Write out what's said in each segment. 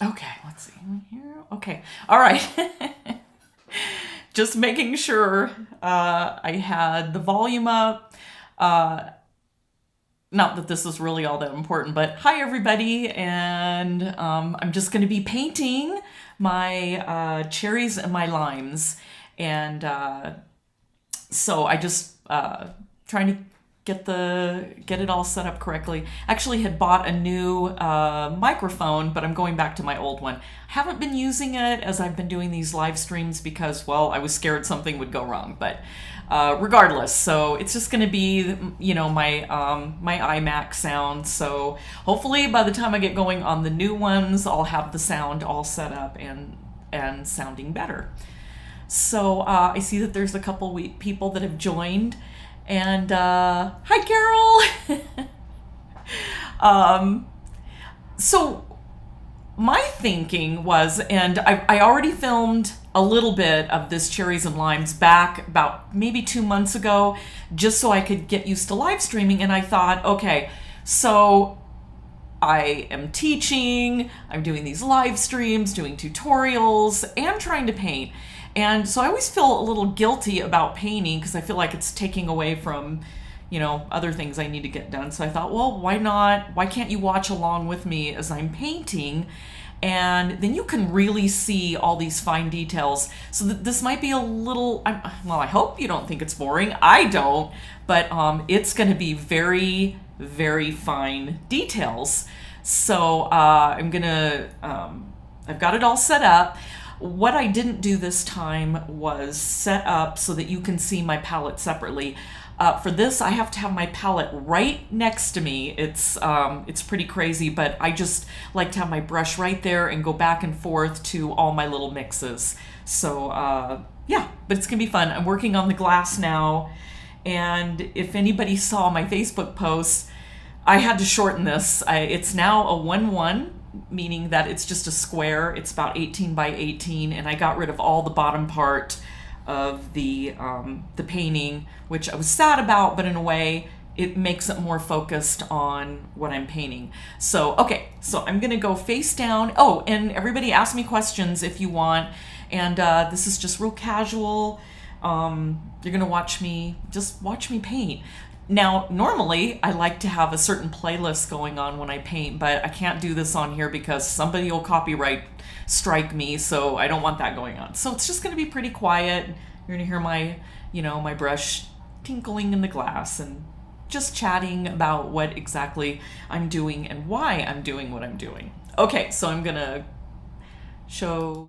Okay, let's see here. Okay, all right. Just making sure I had the volume up. Uh, Not that this is really all that important, but hi everybody, and I'm just going to be painting my cherries and my limes, and so I just trying to get it all set up correctly. Actually, had bought a new microphone, but I'm going back to my old one. Haven't been using it as I've been doing these live streams because, well, I was scared something would go wrong. But regardless, so it's just going to be, my iMac sound. So hopefully, by the time I get going on the new ones, I'll have the sound all set up and sounding better. So I see that there's a couple people that have joined. And hi, Carol. So my thinking was, and I already filmed a little bit of this cherries and limes back about maybe 2 months ago, just so I could get used to live streaming. And I thought, okay, so I am teaching, I'm doing these live streams, doing tutorials, and trying to paint. And so I always feel a little guilty about painting because I feel like it's taking away from, other things I need to get done. So I thought, well, why not? Why can't you watch along with me as I'm painting? And then you can really see all these fine details. So this might be a little, well, I hope you don't think it's boring. I don't, but it's going to be very, very fine details. So I've got it all set up. What I didn't do this time was set up so that you can see my palette separately. For this, I have to have my palette right next to me. It's pretty crazy, but I just like to have my brush right there and go back and forth to all my little mixes. So yeah, but it's gonna be fun. I'm working on the glass now, and if anybody saw my Facebook post, I had to shorten this. It's now a 1-1, meaning that it's just a square. It's about 18 by 18, and I got rid of all the bottom part of the painting, which I was sad about, but in a way, it makes it more focused on what I'm painting. So, okay, so I'm gonna go face down. Oh, and everybody ask me questions if you want. And this is just real casual. You're gonna just watch me paint. Now, normally I like to have a certain playlist going on when I paint, but I can't do this on here because somebody will copyright strike me, so I don't want that going on. So it's just going to be pretty quiet. You're going to hear my brush tinkling in the glass and just chatting about what exactly I'm doing and why I'm doing what I'm doing. Okay, so I'm going to show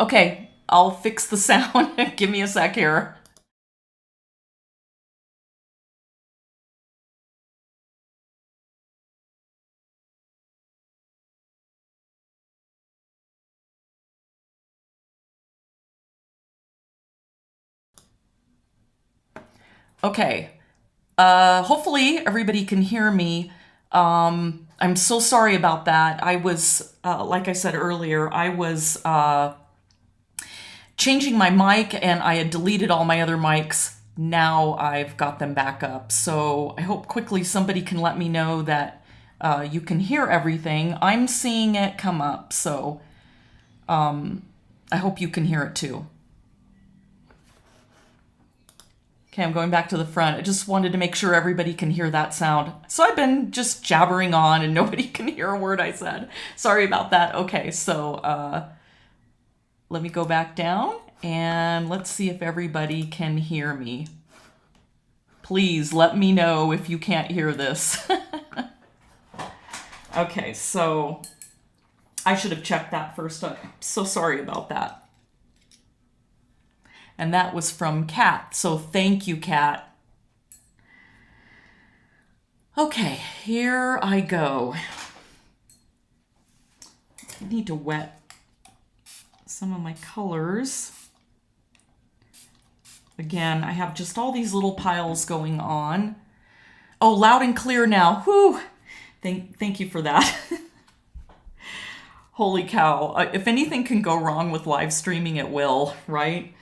Okay, I'll fix the sound. Give me a sec here. Okay. Hopefully everybody can hear me. I'm so sorry about that. I was, like I said earlier, I was changing my mic and I had deleted all my other mics. Now I've got them back up. So I hope quickly somebody can let me know that you can hear everything. I'm seeing it come up, so I hope you can hear it too. Okay, I'm going back to the front. I just wanted to make sure everybody can hear that sound. So I've been just jabbering on and nobody can hear a word I said. Sorry about that. Okay, so let me go back down and let's see if everybody can hear me. Please let me know if you can't hear this. Okay, so I should have checked that first. I'm so sorry about that. And that was from Kat. So thank you, Kat. Okay, here I go. I need to wet some of my colors. Again, I have just all these little piles going on. Oh, loud and clear now. Whew. Thank you for that. Holy cow. If anything can go wrong with live streaming, it will, right?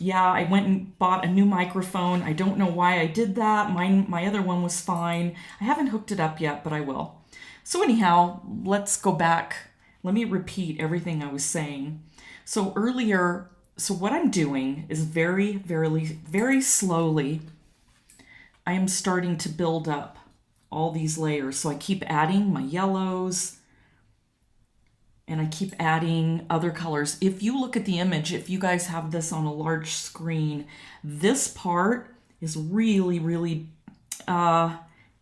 Yeah, I went and bought a new microphone. I don't know why I did that. My other one was fine. I haven't hooked it up yet, but I will. So anyhow, let's go back. Let me repeat everything I was saying. So earlier, so what I'm doing is very slowly, I am starting to build up all these layers. So I keep adding my yellows, and I keep adding other colors. If you look at the image, if you guys have this on a large screen, this part is really,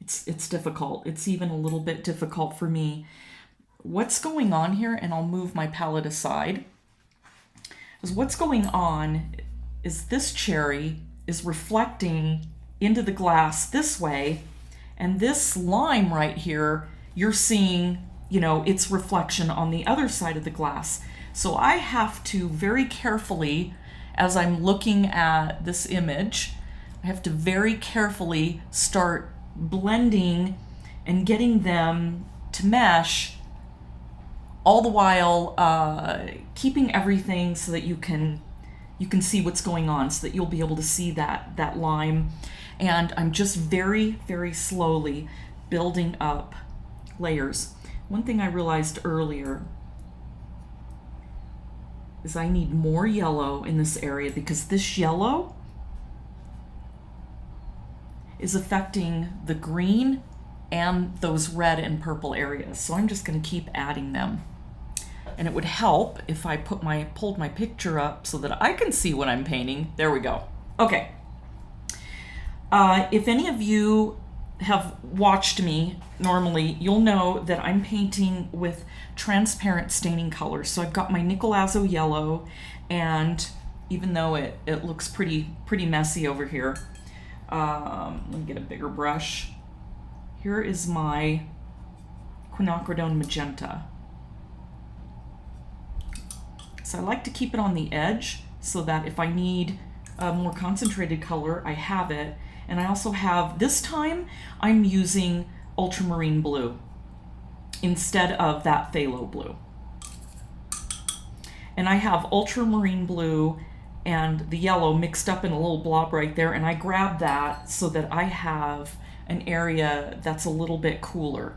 it's difficult. It's even a little bit difficult for me. What's going on here, and I'll move my palette aside, is what's going on is this cherry is reflecting into the glass this way, and this lime right here, you're seeing, you know, its reflection on the other side of the glass. So I have to very carefully, as I'm looking at this image, I have to very carefully start blending and getting them to mesh, all the while keeping everything so that you can see what's going on, so that you'll be able to see that lime. And I'm just very slowly building up layers. One thing I realized earlier is I need more yellow in this area, because this yellow is affecting the green and those red and purple areas. So I'm just going to keep adding them. And it would help if I pulled my picture up so that I can see what I'm painting. There we go. Okay. If any of you have watched me normally, you'll know that I'm painting with transparent staining colors. So I've got my nickel azo yellow, and even though it looks pretty messy over here, let me get a bigger brush. Here is my quinacridone magenta. So I like to keep it on the edge so that if I need a more concentrated color, I have it. And I also have, this time, I'm using ultramarine blue instead of that phthalo blue. And I have ultramarine blue and the yellow mixed up in a little blob right there, and I grab that so that I have an area that's a little bit cooler.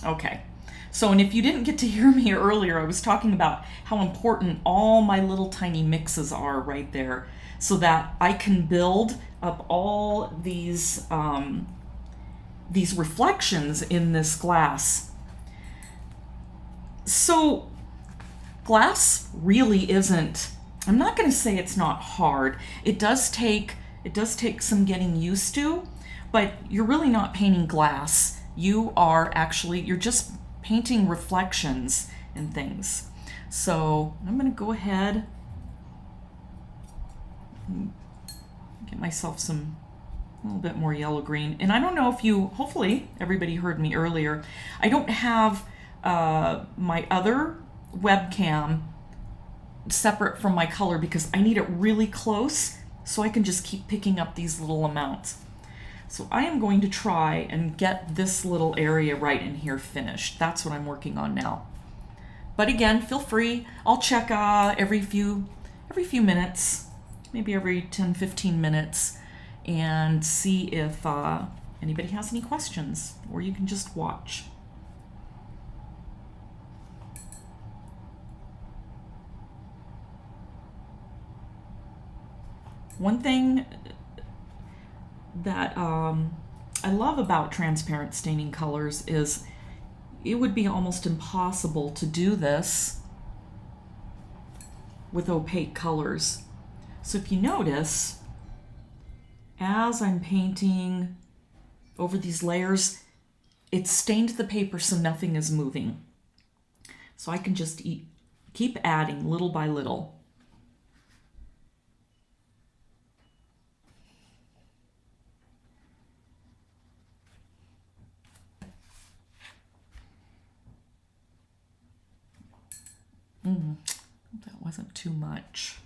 Okay. So, and if you didn't get to hear me earlier, I was talking about how important all my little tiny mixes are right there, so that I can build up all these reflections in this glass. So glass really isn't, I'm not going to say it's not hard. It does take some getting used to, but you're really not painting glass. You're just painting reflections and things. So I'm going to go ahead and get myself some a little bit more yellow green. And I don't know if you, hopefully everybody heard me earlier. I don't have my other webcam separate from my color because I need it really close so I can just keep picking up these little amounts. So I am going to try and get this little area right in here finished. That's what I'm working on now. But again, feel free. I'll check every few minutes, maybe every 10-15 minutes, and see if anybody has any questions, or you can just watch. One thing that I love about transparent staining colors is it would be almost impossible to do this with opaque colors. So if you notice, as I'm painting over these layers, it's stained the paper so nothing is moving. So I can just keep adding little by little. That wasn't too much.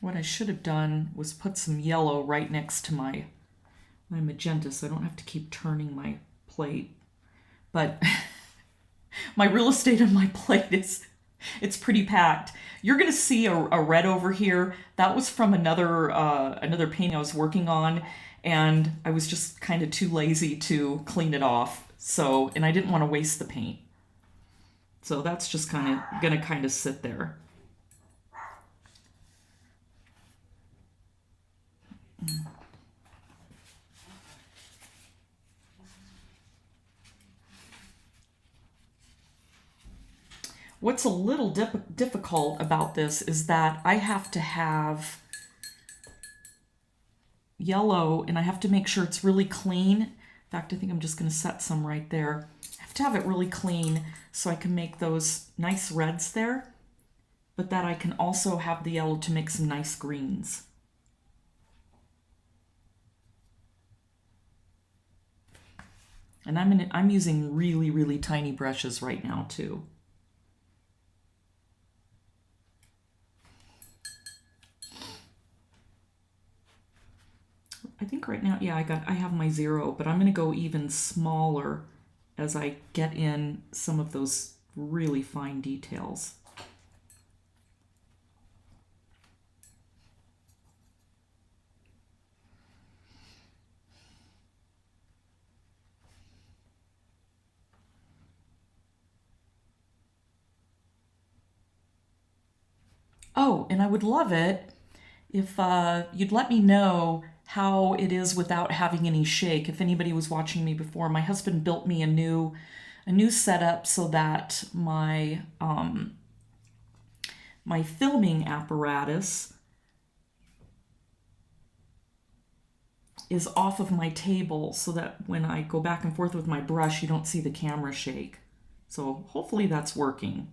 What I should have done was put some yellow right next to my magenta so I don't have to keep turning my plate. But my real estate on my plate it's pretty packed. You're gonna see a red over here. That was from another painting I was working on, and I was just kind of too lazy to clean it off. So, and I didn't want to waste the paint. So that's just gonna kind of sit there. What's a little difficult about this is that I have to have yellow and I have to make sure it's really clean. In fact, I think I'm just going to set some right there. I have to have it really clean so I can make those nice reds there, but that I can also have the yellow to make some nice greens. And I'm using really, really tiny brushes right now too. I think right now, yeah, I have my 0, but I'm going to go even smaller as I get in some of those really fine details. Oh, and I would love it if you'd let me know how it is without having any shake. If anybody was watching me before, my husband built me a new setup so that my my filming apparatus is off of my table so that when I go back and forth with my brush, you don't see the camera shake. So hopefully that's working.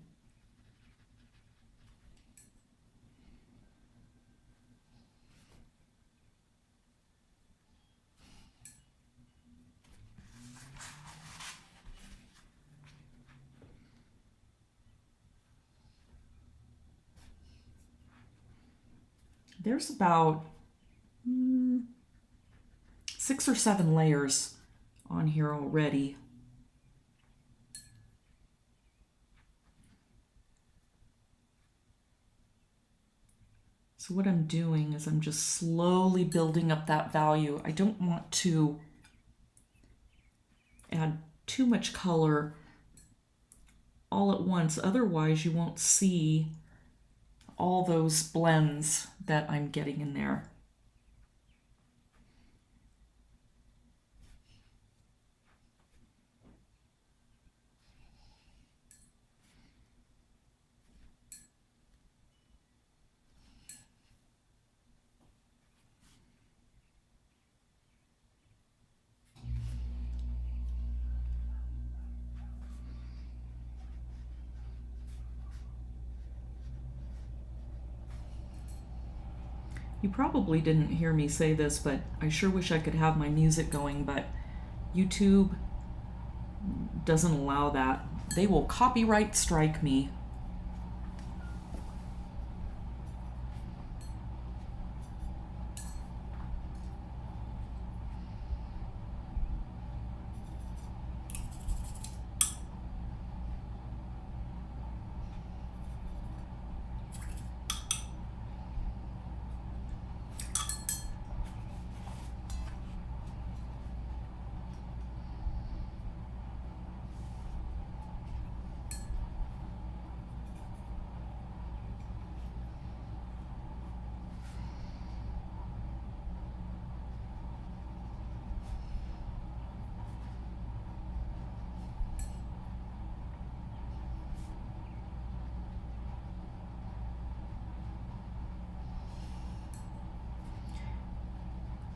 There's about 6 or 7 layers on here already. So what I'm doing is I'm just slowly building up that value. I don't want to add too much color all at once, otherwise you won't see all those blends that I'm getting in there. You probably didn't hear me say this, but I sure wish I could have my music going, but YouTube doesn't allow that. They will copyright strike me.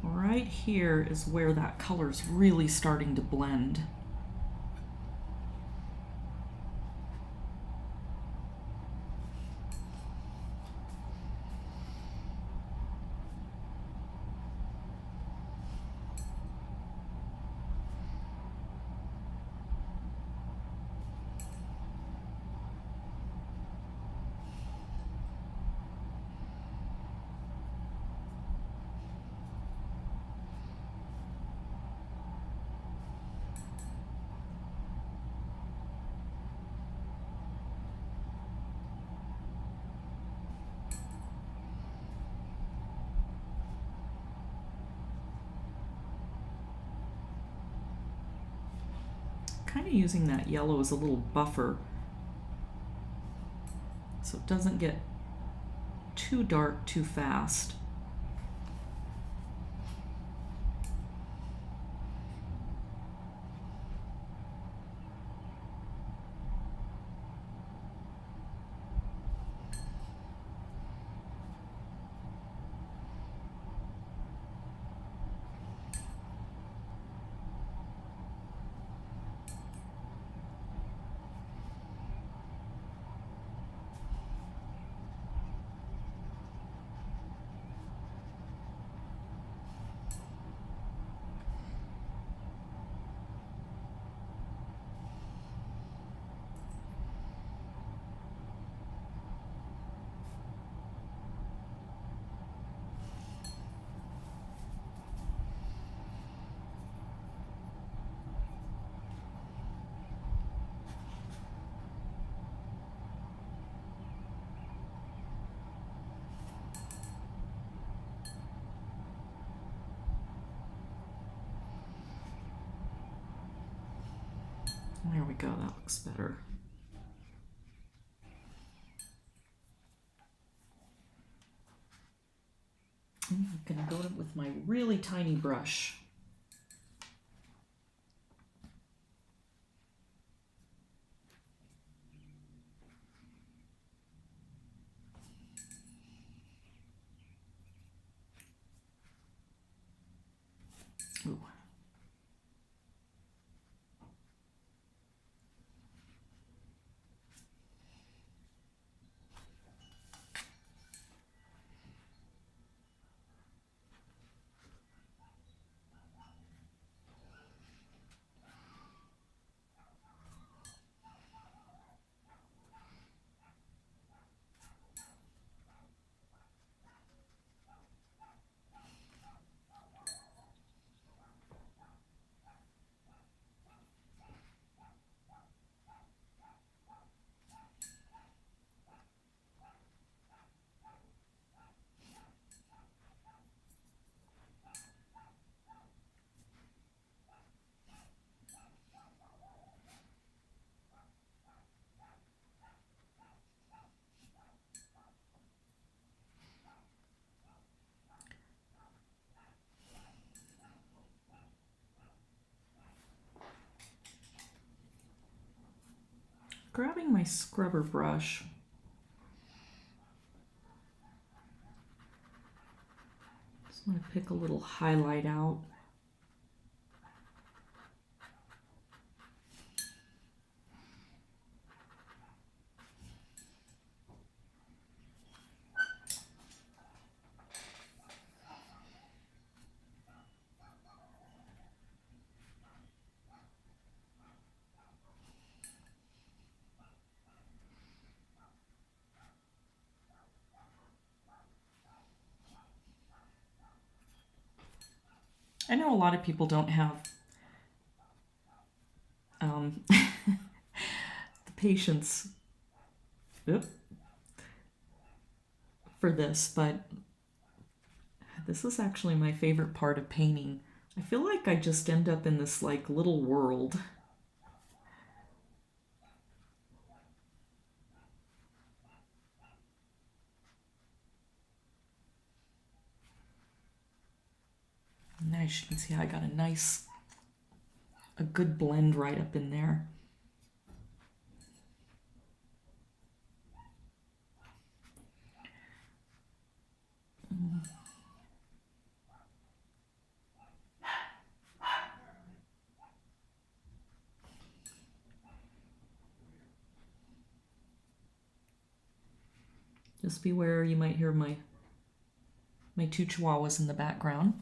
Right here is where that color's really starting to blend. Kind of using that yellow as a little buffer so it doesn't get too dark too fast. There we go, that looks better. I'm gonna go with my really tiny brush. Ooh. Grabbing my scrubber brush, just want to pick a little highlight out. I know a lot of people don't have the patience oop, for this, but this is actually my favorite part of painting. I feel like I just end up in this like little world. And as you can see, I got a good blend right up in there. Just beware, you might hear my two chihuahuas in the background.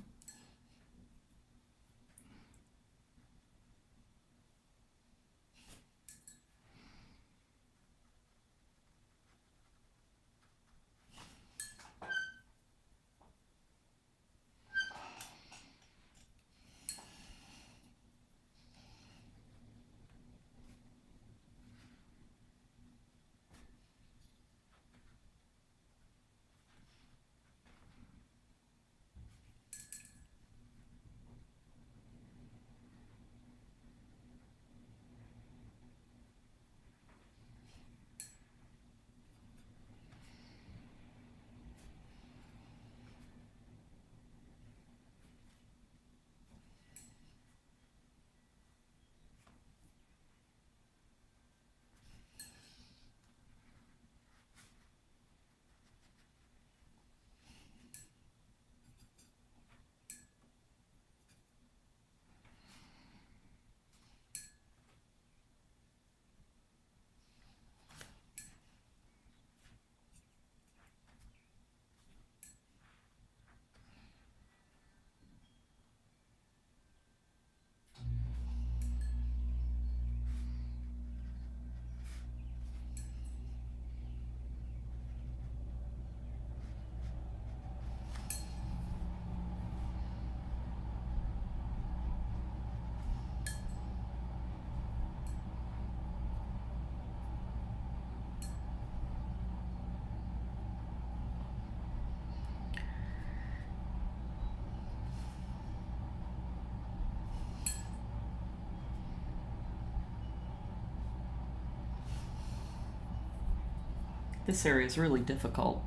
This area is really difficult.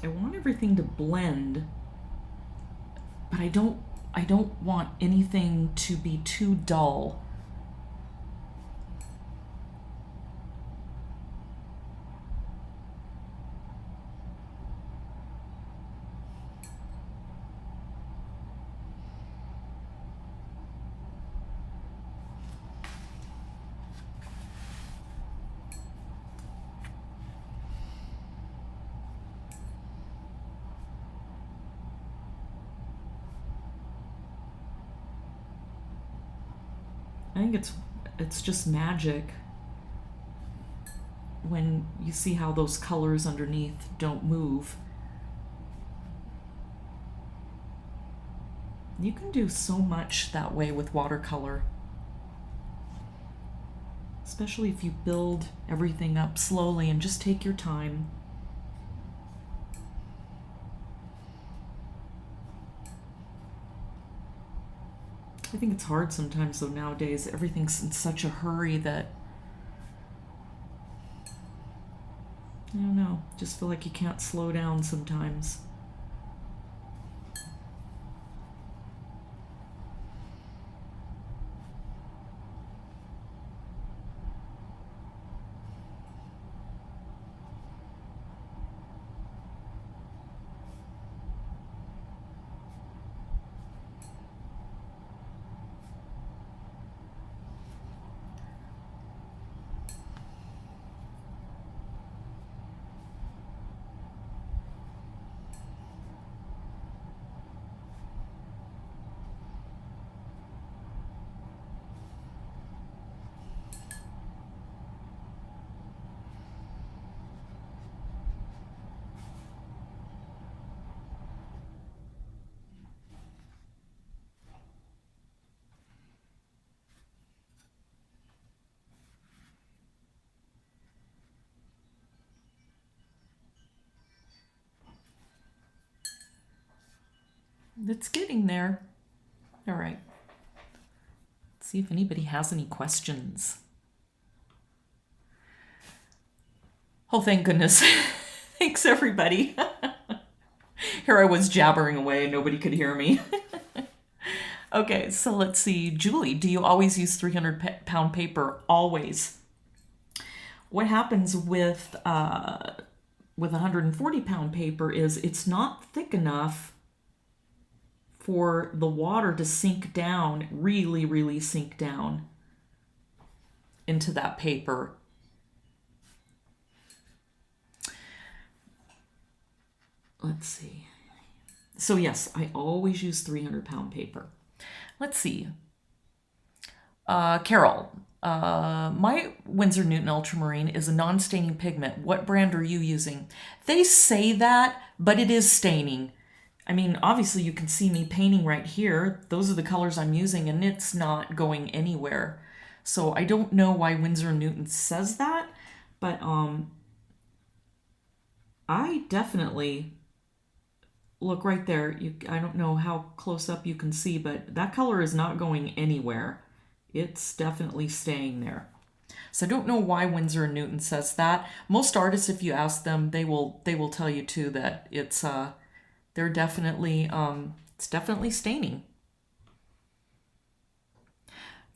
I want everything to blend, but I don't want anything to be too dull. I think it's just magic when you see how those colors underneath don't move. You can do so much that way with watercolor, especially if you build everything up slowly and just take your time. I think it's hard sometimes though nowadays. Everything's in such a hurry that I don't know, just feel like you can't slow down sometimes. It's getting there. All right. Let's see if anybody has any questions. Oh, thank goodness. Thanks, everybody. Here I was jabbering away and nobody could hear me. Okay, so let's see. Julie, do you always use 300-pound paper? Always. What happens with 140-pound paper is it's not thick enough for the water to sink down, really, really sink down into that paper. Let's see. So yes, I always use 300-pound paper. Let's see. Carol, my Winsor Newton Ultramarine is a non-staining pigment. What brand are you using? They say that, but it is staining. I mean, obviously you can see me painting right here. Those are the colors I'm using and it's not going anywhere. So I don't know why Winsor Newton says that, but I definitely look right there. I don't know how close up you can see, but that color is not going anywhere. It's definitely staying there. So I don't know why Winsor & Newton says that. Most artists, if you ask them, they will tell you too that it's they're definitely it's definitely staining.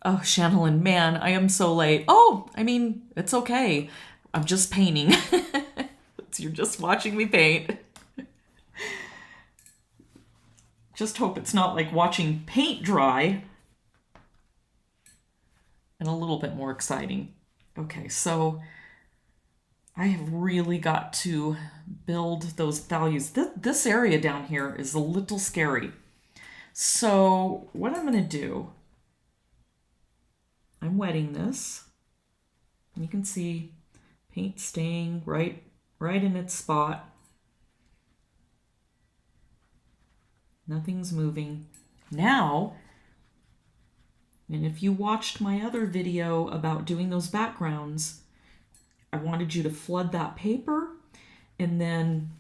Oh, Shannon, man, I am so late. Oh, I mean, it's okay. I'm just painting. You're just watching me paint. Just hope it's not like watching paint dry. And a little bit more exciting. Okay, so I have really got to build those values. This area down here is a little scary. So what I'm going to do, I'm wetting this. And you can see paint staying right in its spot. Nothing's moving. Now, and if you watched my other video about doing those backgrounds, I wanted you to flood that paper and then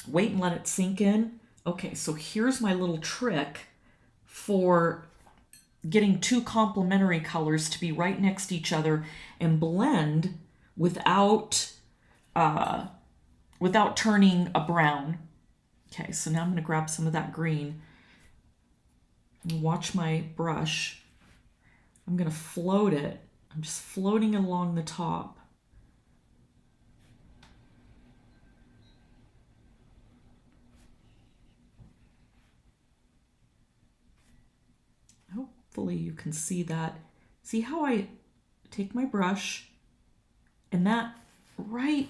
wait and let it sink in. Okay, so here's my little trick for getting two complementary colors to be right next to each other and blend without turning a brown. Okay, so now I'm going to grab some of that green and watch my brush. I'm going to float it. I'm just floating it along the top. Hopefully you can see that. See how I take my brush and that right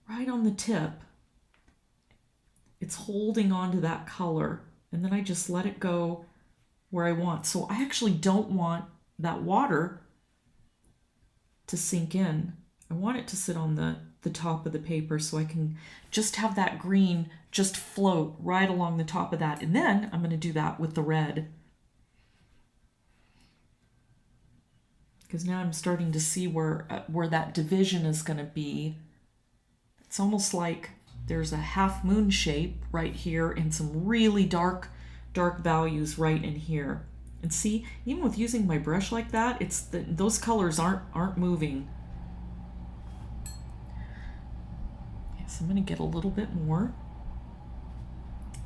on the tip, it's holding on to that color, and then I just let it go where I want. So I actually don't want that water to sink in. I want it to sit on the top of the paper so I can just have that green just float right along the top of that. And then I'm going to do that with the red. Because now I'm starting to see where that division is going to be. It's almost like there's a half moon shape right here and some really dark values right in here. And see, even with using my brush like that, those colors aren't moving. Okay, so I'm going to get a little bit more.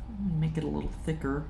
I'm going to make it a little thicker.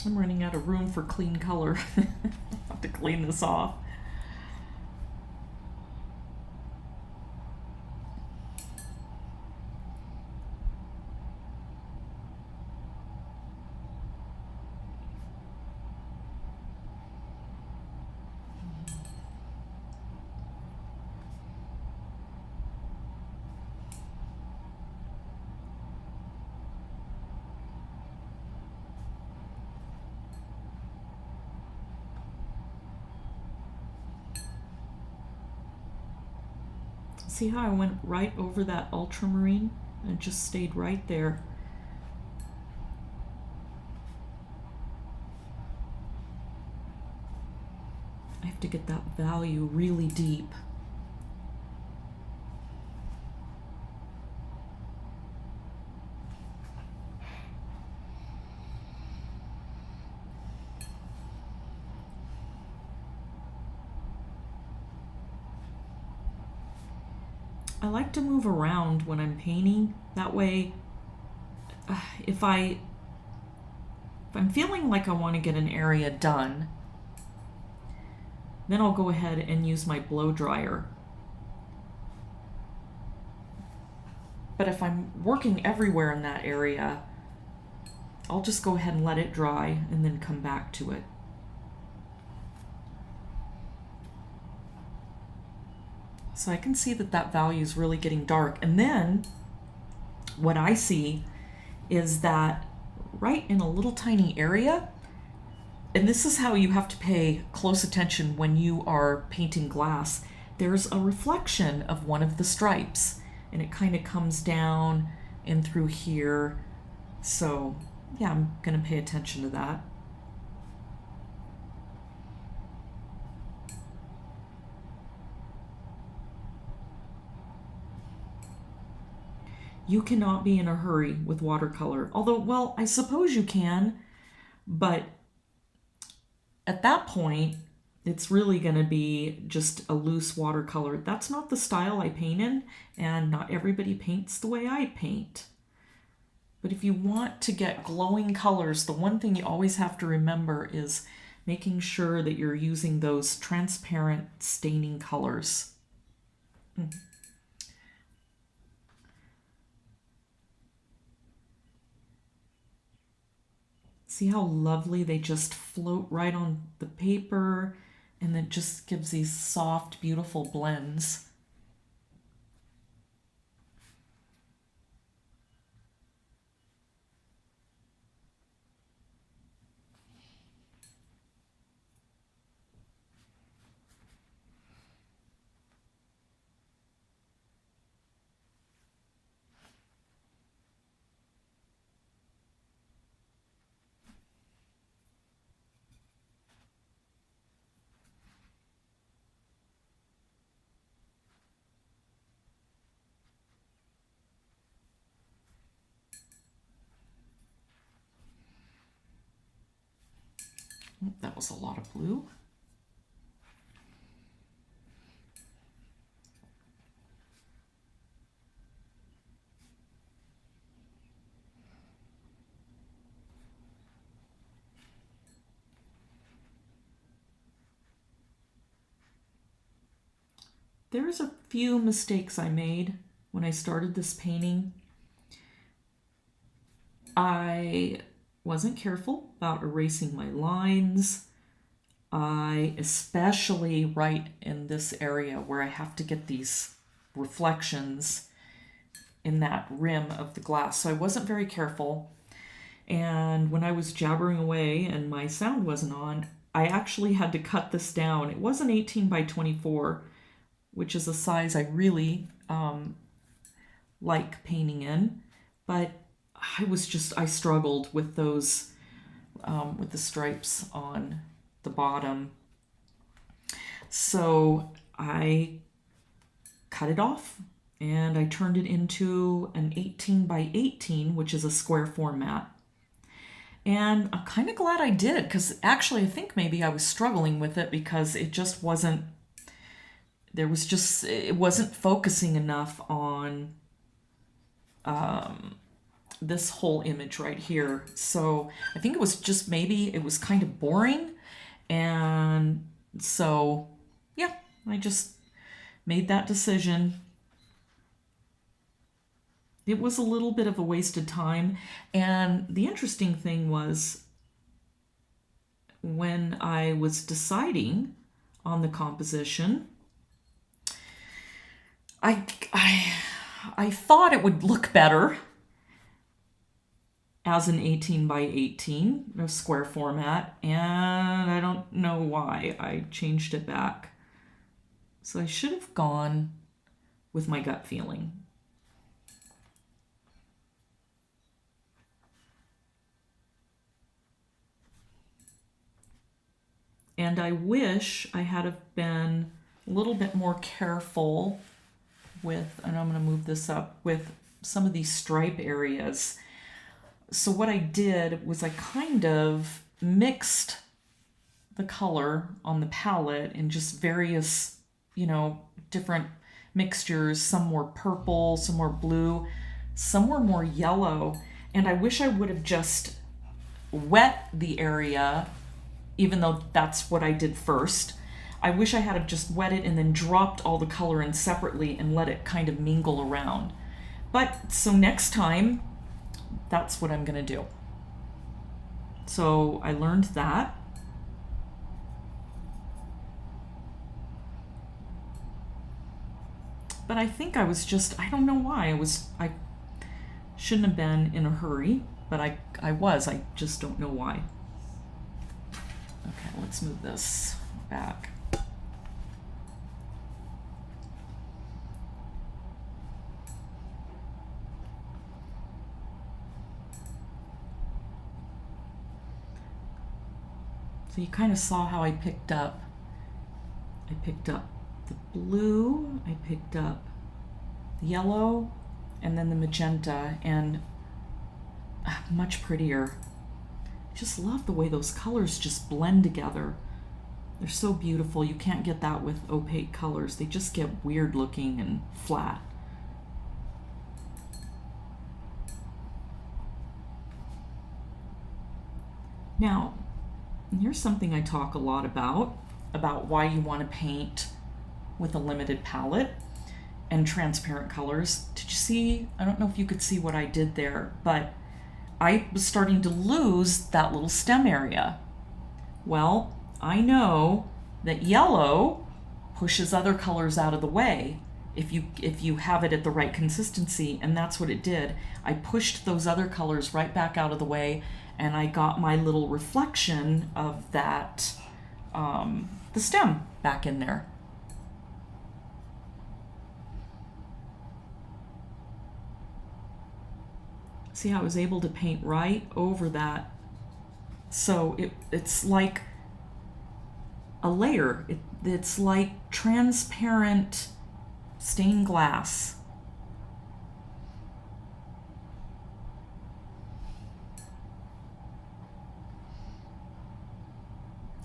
I'm running out of room for clean color. I have to clean this off. See how I went right over that ultramarine and just stayed right there. I have to get that value really deep. I like to move around when I'm painting. That way, if I'm feeling like I want to get an area done, then I'll go ahead and use my blow dryer. But if I'm working everywhere in that area, I'll just go ahead and let it dry and then come back to it. So I can see that that value is really getting dark. And then what I see is that right in a little tiny area, and this is how you have to pay close attention when you are painting glass, there's a reflection of one of the stripes, and it kind of comes down and through here. So yeah, I'm going to pay attention to that. You cannot be in a hurry with watercolor. Although, well, I suppose you can, but at that point, it's really going to be just a loose watercolor. That's not the style I paint in, and not everybody paints the way I paint. But if you want to get glowing colors, the one thing you always have to remember is making sure that you're using those transparent staining colors. See how lovely they just float right on the paper, and it just gives these soft, beautiful blends. That was a lot of blue. There's a few mistakes I made when I started this painting. I wasn't careful about erasing my lines. I especially right in this area where I have to get these reflections in that rim of the glass. So I wasn't very careful. And when I was jabbering away and my sound wasn't on, I actually had to cut this down. It was an 18 by 24, which is a size I really like painting in. But I struggled with those, with the stripes on the bottom. So I cut it off and I turned it into an 18 by 18, which is a square format. And I'm kind of glad I did, because actually I think maybe I was struggling with it because it just wasn't, it wasn't focusing enough on this whole image right here. So I think it was just, maybe it was kind of boring. And so, yeah, I just made that decision. It was a little bit of a wasted time. And the interesting thing was, when I was deciding on the composition, I thought it would look better as an 18 by 18, a square format, and I don't know why I changed it back. So I should have gone with my gut feeling. And I wish I had have been a little bit more careful with, and I'm going to move this up, with some of these stripe areas. So what I did was I kind of mixed the color on the palette in just various, different mixtures. Some more purple, some more blue, some were more yellow. And I wish I would have just wet the area, even though that's what I did first. I wish I had have just wet it and then dropped all the color in separately and let it kind of mingle around. But so next time, that's what I'm gonna do. So I learned that. But I think I was just, I don't know why, I shouldn't have been in a hurry, but I was, I just don't know why. Okay, let's move this back. So you kind of saw how I picked up the blue, I picked up the yellow, and then the magenta, and much prettier. I just love the way those colors just blend together. They're so beautiful. You can't get that with opaque colors. They just get weird looking and flat. Now, here's something I talk a lot about why you want to paint with a limited palette and transparent colors. Did you see? I don't know if you could see what I did there, but I was starting to lose that little stem area. Well, I know that yellow pushes other colors out of the way if you have it at the right consistency, and that's what it did. I pushed those other colors right back out of the way, and I got my little reflection of that, the stem back in there. See how I was able to paint right over that? So it's like a layer. It's like transparent stained glass.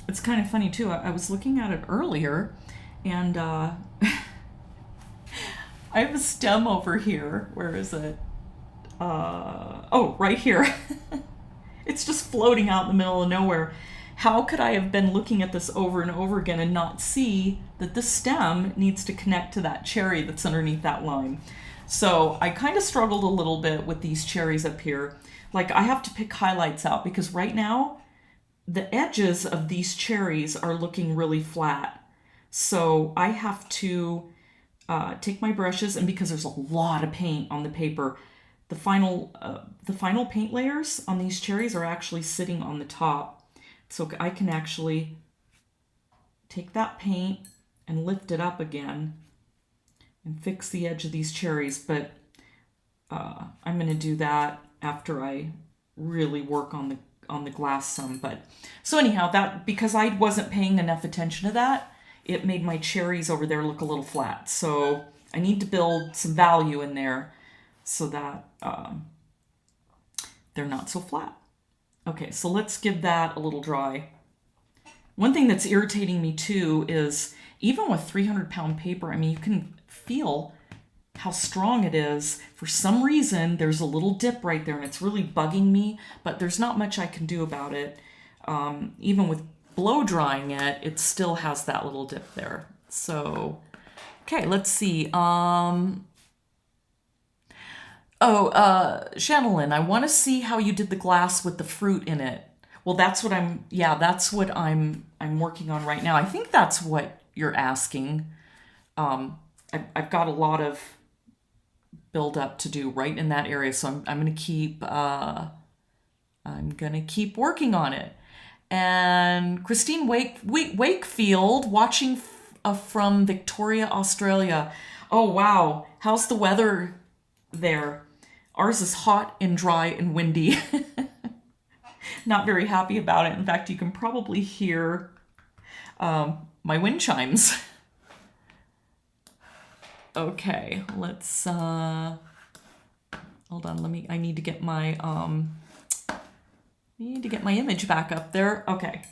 It's kind of funny too. I was looking at it earlier, and I have a stem over here. Where is it? Oh, right here. It's just floating out in the middle of nowhere. How could I have been looking at this over and over again and not see that the stem needs to connect to that cherry that's underneath that line? So I kind of struggled a little bit with these cherries up here. Like, I have to pick highlights out because right now the edges of these cherries are looking really flat. So I have to take my brushes, and because there's a lot of paint on the paper, the final paint layers on these cherries are actually sitting on the top. So I can actually take that paint and lift it up again and fix the edge of these cherries. But I'm going to do that after I really work on the glass some. But so anyhow, that, because I wasn't paying enough attention to that, it made my cherries over there look a little flat. So I need to build some value in there so that they're not so flat. Okay, so let's give that a little dry. One thing that's irritating me too is even with 300-pound paper, I mean, you can feel how strong it is. For some reason, there's a little dip right there, and it's really bugging me, but there's not much I can do about it. Even with blow drying it, it still has that little dip there. So, okay, let's see. Shannon, I want to see how you did the glass with the fruit in it. Well, that's what I'm working on right now. I think that's what you're asking. I've got a lot of build up to do right in that area, so I'm gonna keep working on it. And Christine Wakefield, watching from Victoria, Australia. Oh, wow. How's the weather there? Ours is hot and dry and windy. Not very happy about it. In fact, you can probably hear my wind chimes. Okay, let's hold on. I need to get my image back up there. Okay.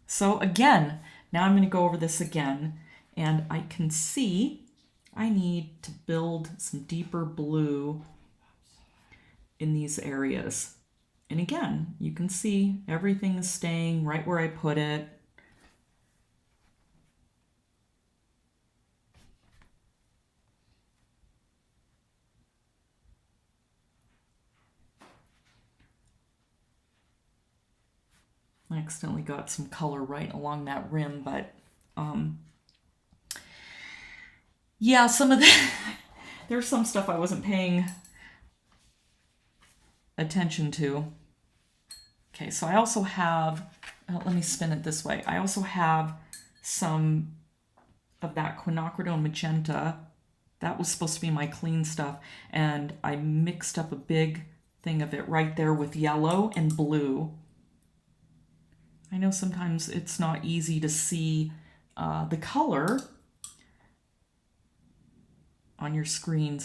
So again, now I'm going to go over this again, and I can see I need to build some deeper blue in these areas. And again, you can see everything is staying right where I put it. I accidentally got some color right along that rim, but yeah, there's some stuff I wasn't paying attention to. Okay, so I also have, let me spin it this way. I also have some of that quinacridone magenta. That was supposed to be my clean stuff, and I mixed up a big thing of it right there with yellow and blue. I know sometimes it's not easy to see the color on your screen,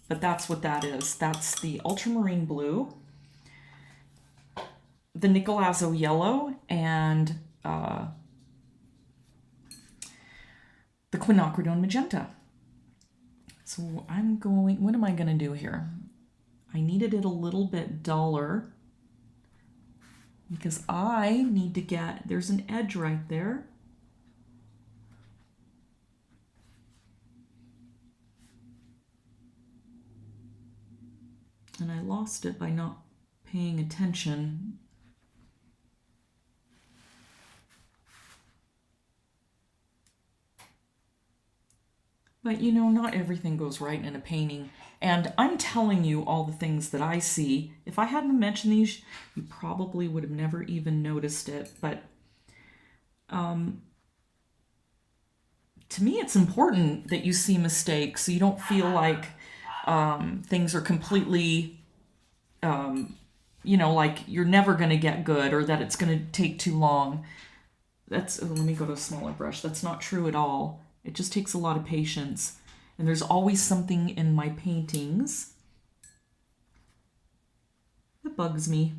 but that's what that is. That's the ultramarine blue, the nickel azo yellow, and the quinacridone magenta. So what am I going to do here? I needed it a little bit duller because I need to there's an edge right there. And I lost it by not paying attention. But you know, not everything goes right in a painting. And I'm telling you all the things that I see. If I hadn't mentioned these, you probably would have never even noticed it. But to me, it's important that you see mistakes so you don't feel like things are completely, like you're never going to get good or that it's going to take too long. Let me go to a smaller brush. That's not true at all. It just takes a lot of patience. And there's always something in my paintings that bugs me.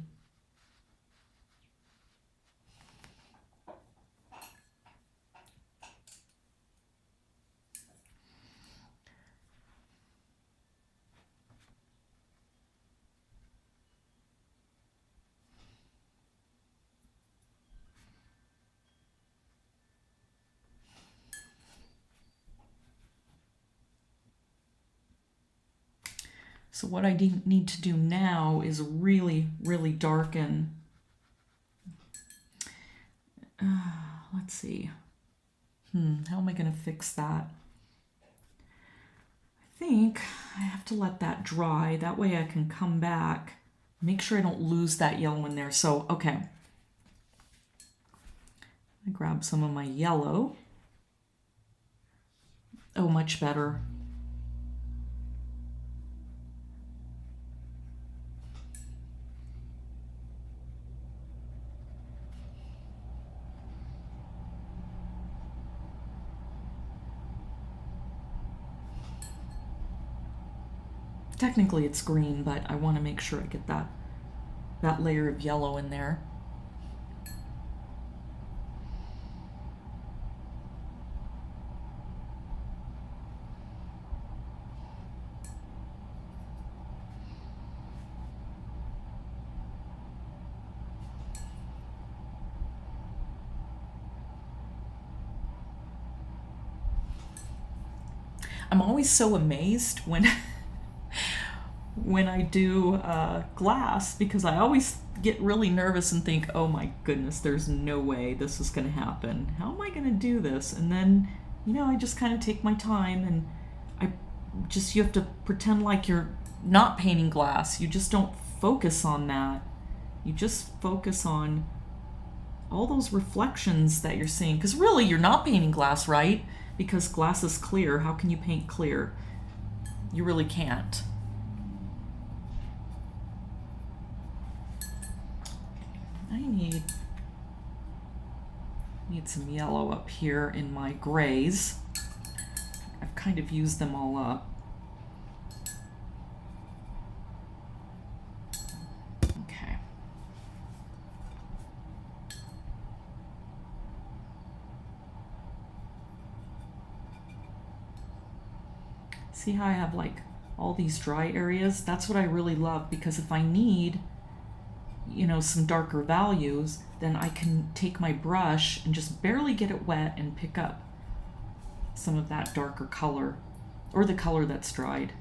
So what I need to do now is really, really darken. Let's see. How am I going to fix that? I think I have to let that dry. That way I can come back, make sure I don't lose that yellow in there. So, okay. I grab some of my yellow. Oh, much better. Technically it's green, but I want to make sure I get that layer of yellow in there. I'm always so amazed when I do glass, because I always get really nervous and think, oh my goodness, there's no way this is going to happen. How am I going to do this? And then, I just kind of take my time, and you have to pretend like you're not painting glass. You just don't focus on that. You just focus on all those reflections that you're seeing. Because really, you're not painting glass, right? because glass is clear. How can you paint clear? You really can't. I need some yellow up here in my grays. I've kind of used them all up. Okay. See how I have like all these dry areas? That's what I really love, because if I need, you know, some darker values, then I can take my brush and just barely get it wet and pick up some of that darker color, or the color that's dried.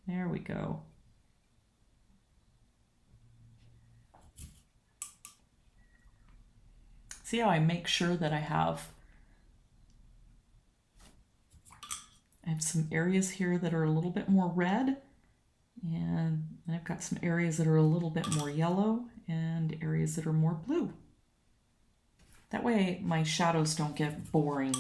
There we go. See how I make sure that I have some areas here that are a little bit more red, and I've got some areas that are a little bit more yellow and areas that are more blue. That way my shadows don't get boring.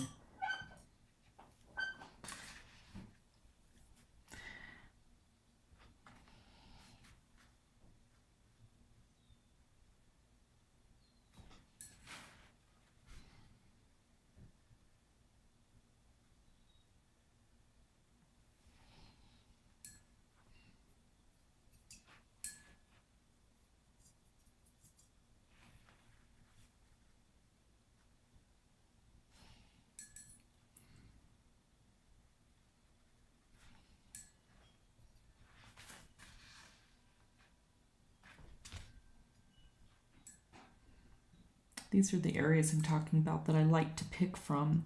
These are the areas I'm talking about that I like to pick from.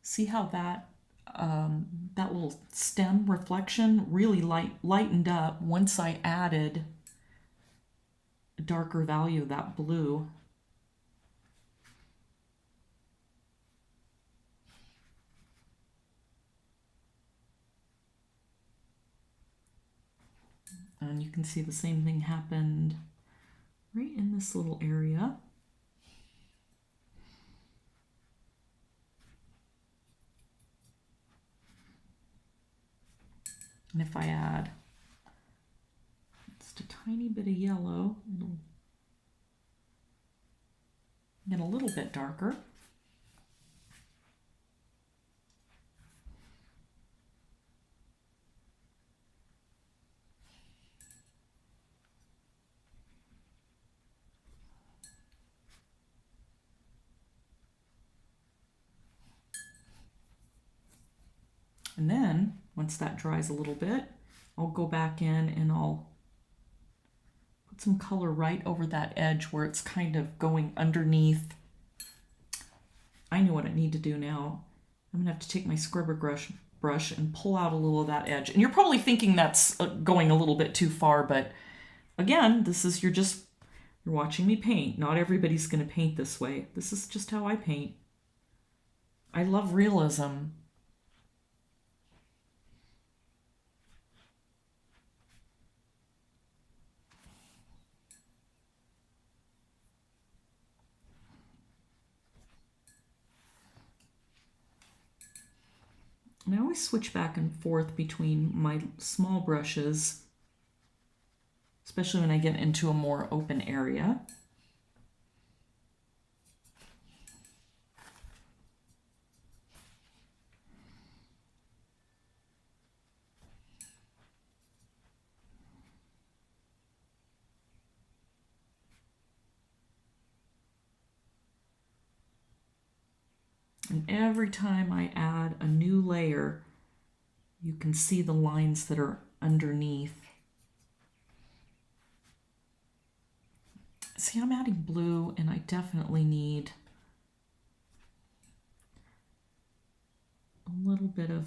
See how that that little stem reflection really lightened up once I added a darker value of that blue. And you can see the same thing happened right in this little area. And if I add just a tiny bit of yellow, it'll get a little bit darker. And then, once that dries a little bit, I'll go back in and I'll put some color right over that edge where it's kind of going underneath. I know what I need to do now. I'm gonna have to take my scrubber brush and pull out a little of that edge. And you're probably thinking that's going a little bit too far, but again, this is, you're watching me paint. Not everybody's gonna paint this way. This is just how I paint. I love realism. And I always switch back and forth between my small brushes, especially when I get into a more open area. And every time I add a new layer, you can see the lines that are underneath. See, I'm adding blue, and I definitely need a little bit of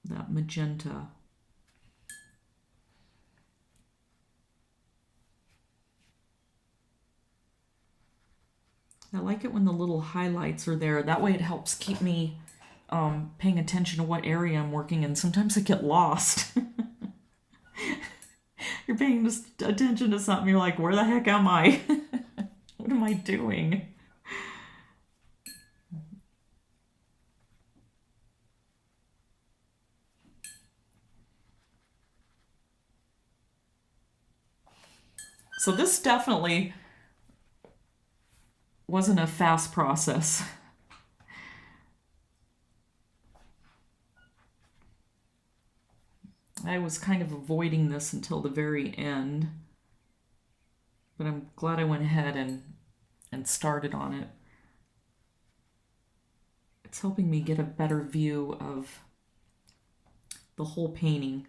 that magenta. I like it when the little highlights are there. That way it helps keep me paying attention to what area I'm working in. Sometimes I get lost. You're paying attention to something, you're like, where the heck am I? What am I doing? So this definitely wasn't a fast process. I was kind of avoiding this until the very end, but I'm glad I went ahead and started on it. It's helping me get a better view of the whole painting,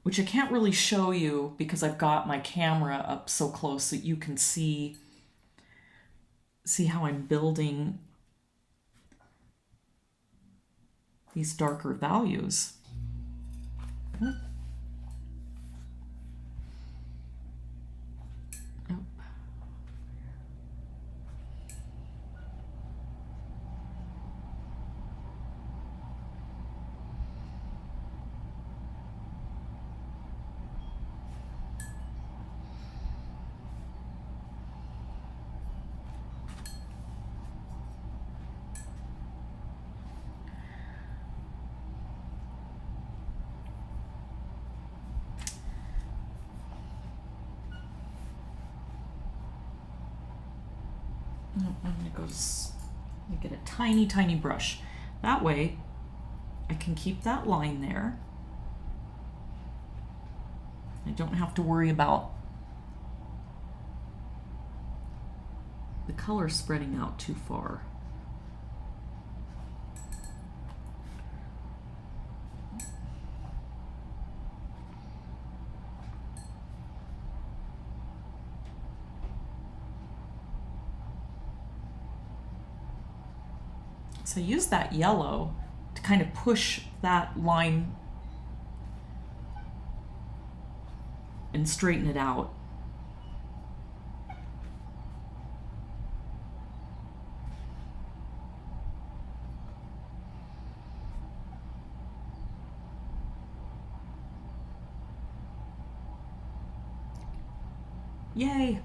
which I can't really show you because I've got my camera up so close that you can see how I'm building these darker values. Oh. I'm gonna go. Let me get a tiny, tiny brush. That way, I can keep that line there. I don't have to worry about the color spreading out too far. So use that yellow to kind of push that line and straighten it out. Yay!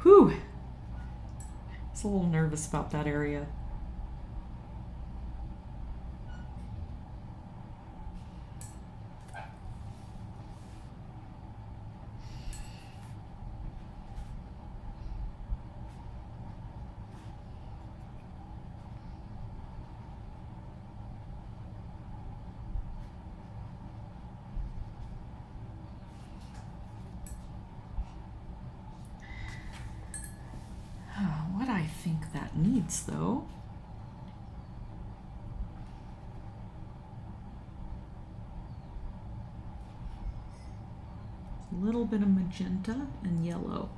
Whew! I was a little nervous about that area. What I think that needs, though, a little bit of magenta and yellow.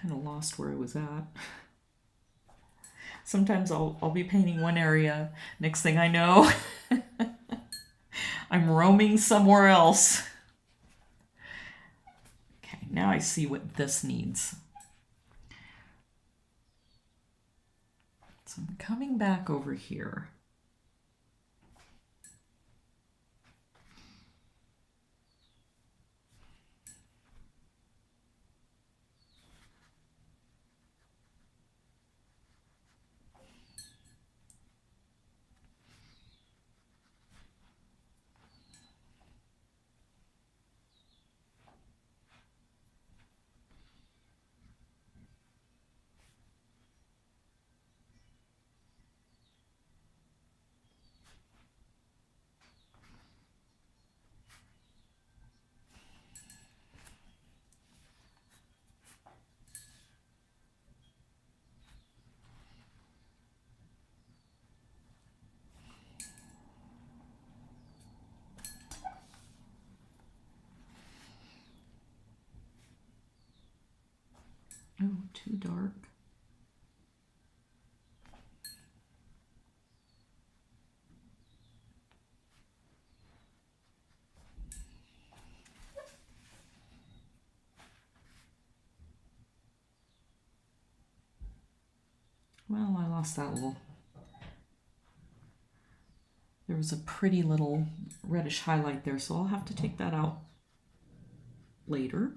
kind of lost where I was at. Sometimes I'll be painting one area. Next thing I know, I'm roaming somewhere else. Okay, now I see what this needs. So I'm coming back over here. Oh, too dark. Well, I lost that little. There was a pretty little reddish highlight there, so I'll have to take that out later.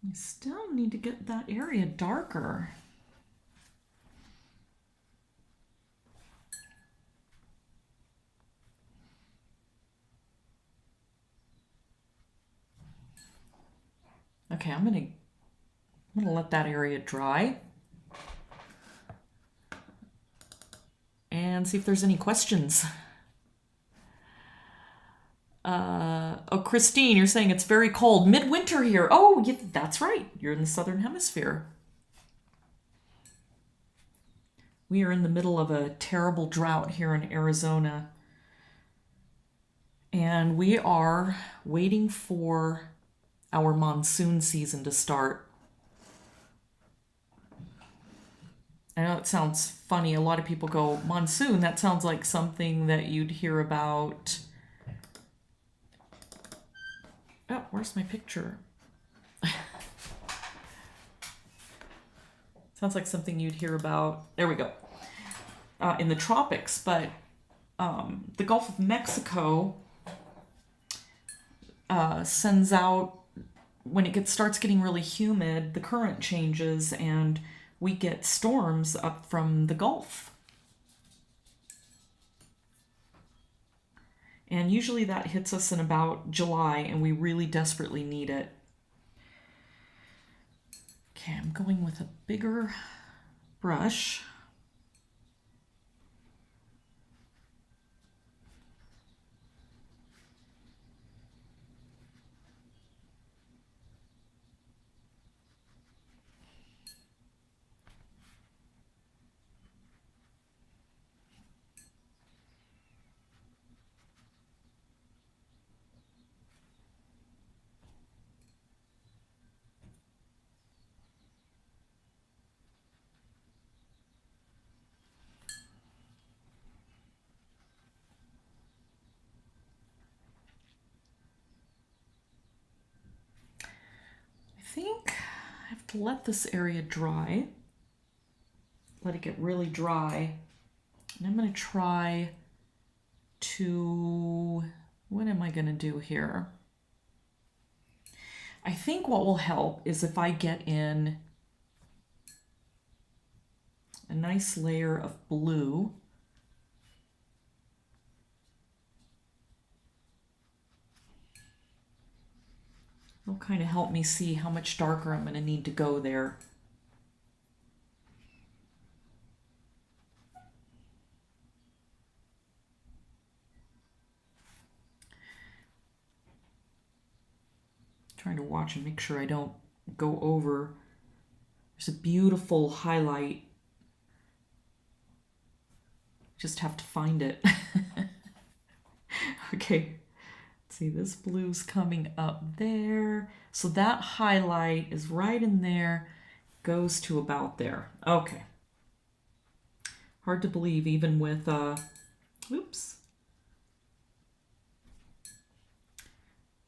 I still need to get that area darker. Okay, I'm gonna let that area dry and see if there's any questions. Oh, Christine, you're saying it's very cold. Midwinter here. Oh, yeah, that's right. You're in the southern hemisphere. We are in the middle of a terrible drought here in Arizona. And we are waiting for our monsoon season to start. I know it sounds funny. A lot of people go, monsoon, that sounds like something that you'd hear about. Oh, where's my picture? Sounds like something you'd hear about. There we go. In the tropics, but the Gulf of Mexico sends out, when it starts getting really humid, the current changes and we get storms up from the Gulf. And usually that hits us in about July, and we really desperately need it. Okay, I'm going with a bigger brush. I think I have to let this area dry. Let it get really dry. And I'm going to try to, what am I going to do here? I think what will help is if I get in a nice layer of blue. It'll kind of help me see how much darker I'm going to need to go there. Trying to watch and make sure I don't go over. There's a beautiful highlight. Just have to find it. Okay. See, this blue's coming up there. So that highlight is right in there, goes to about there. Okay. Hard to believe even with, oops.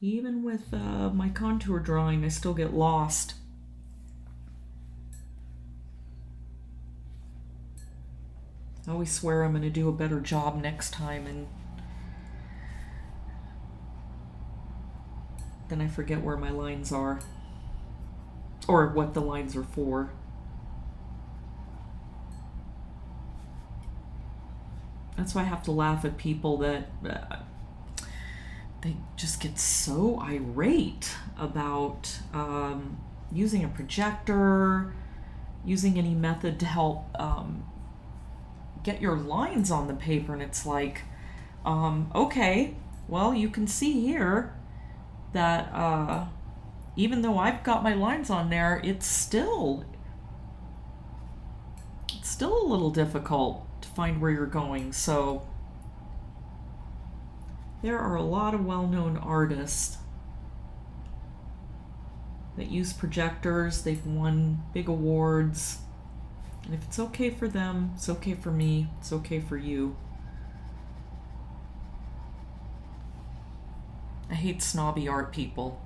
Even with my contour drawing, I still get lost. I always swear I'm going to do a better job next time, and then I forget where my lines are, or what the lines are for. That's why I have to laugh at people that they just get so irate about using a projector, using any method to help get your lines on the paper. And it's like, okay, well, you can see here that even though I've got my lines on there, it's still a little difficult to find where you're going. So there are a lot of well-known artists that use projectors. They've won big awards. And if it's okay for them, it's okay for me, it's okay for you. I hate snobby art people.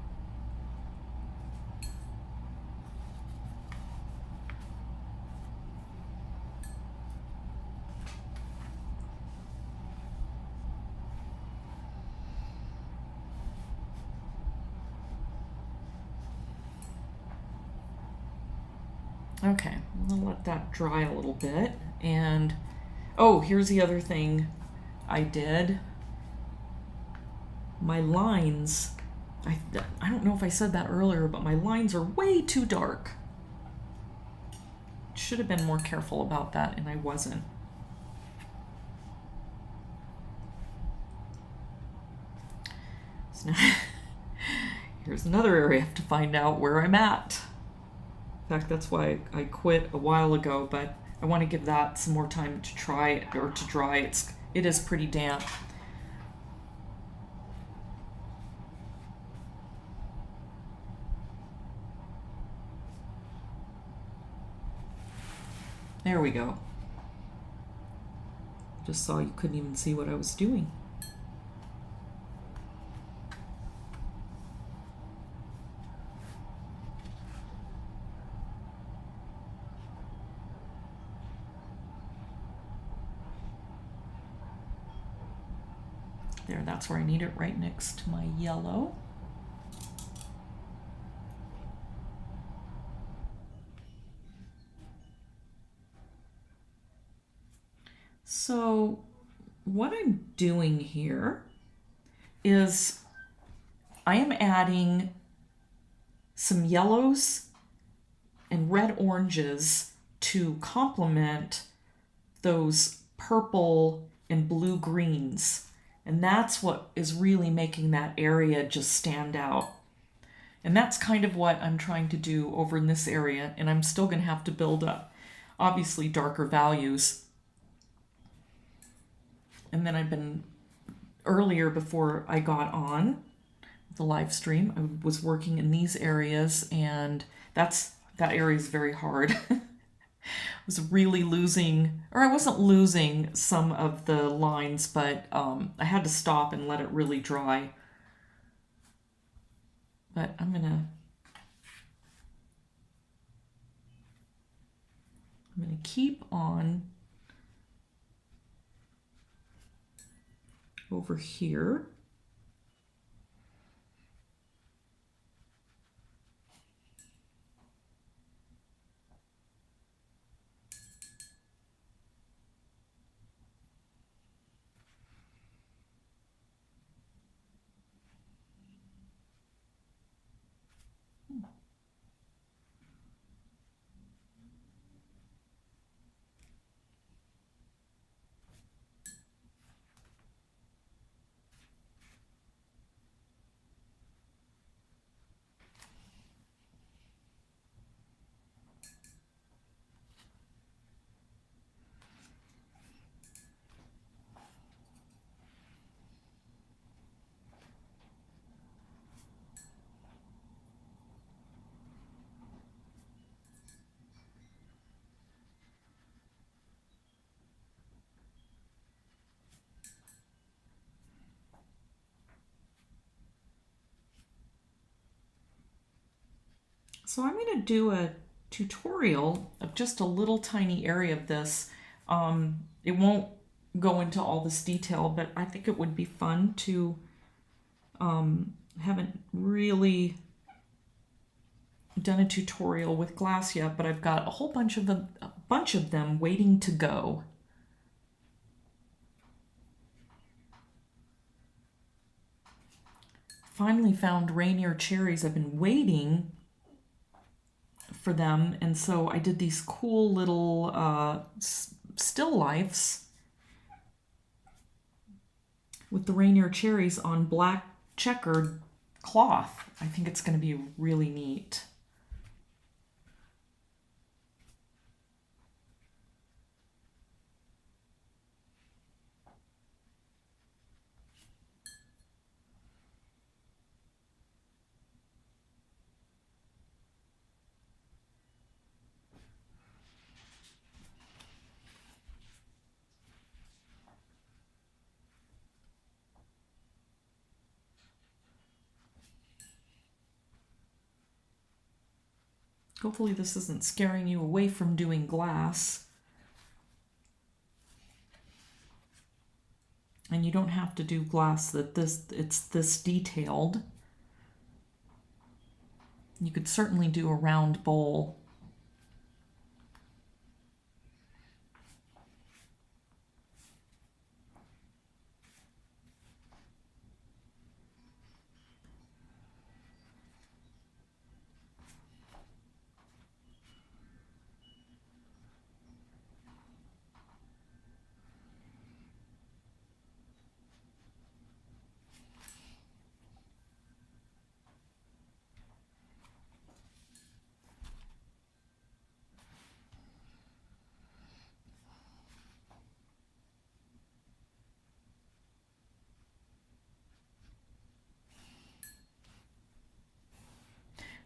Okay, I'm gonna let that dry a little bit. And oh, here's the other thing I did. My lines, I don't know if I said that earlier, but my lines are way too dark. Should have been more careful about that, and I wasn't. So now, here's another area I have to find out where I'm at. In fact, that's why I quit a while ago, but I want to give that some more time to try or to dry. It is pretty damp. There we go. Just saw you couldn't even see what I was doing. There, that's where I need it, right next to my yellow. So what I'm doing here is I am adding some yellows and red oranges to complement those purple and blue greens. And that's what is really making that area just stand out. And that's kind of what I'm trying to do over in this area. And I'm still going to have to build up, obviously, darker values. And then I've been, earlier before I got on the live stream, I was working in these areas, and that area is very hard. I was really losing, or I wasn't losing some of the lines, but I had to stop and let it really dry. But I'm gonna keep on over here. So I'm going to do a tutorial of just a little tiny area of this. It won't go into all this detail, but I think it would be fun to haven't really done a tutorial with glass yet, but I've got a bunch of them waiting to go. Finally found Rainier cherries. I've been waiting for them, and so I did these cool little still lifes with the Rainier cherries on black checkered cloth. I think it's going to be really neat. Hopefully this isn't scaring you away from doing glass. And you don't have to do glass it's this detailed. You could certainly do a round bowl.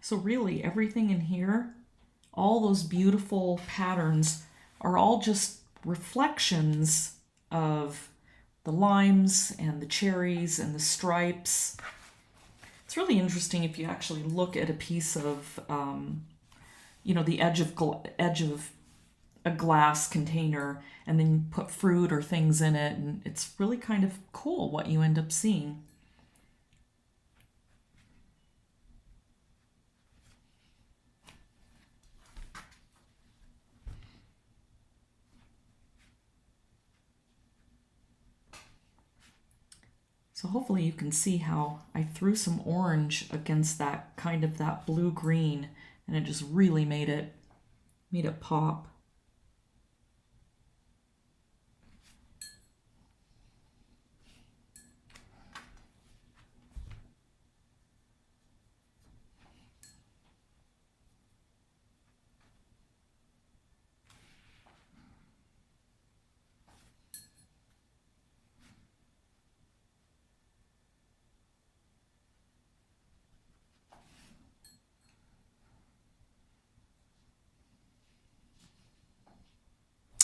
So really everything in here, all those beautiful patterns are all just reflections of the limes and the cherries and the stripes. It's really interesting if you actually look at a piece of, the edge of a glass container and then you put fruit or things in it, and it's really kind of cool what you end up seeing. So hopefully you can see how I threw some orange against that blue-green, and it just really made it pop.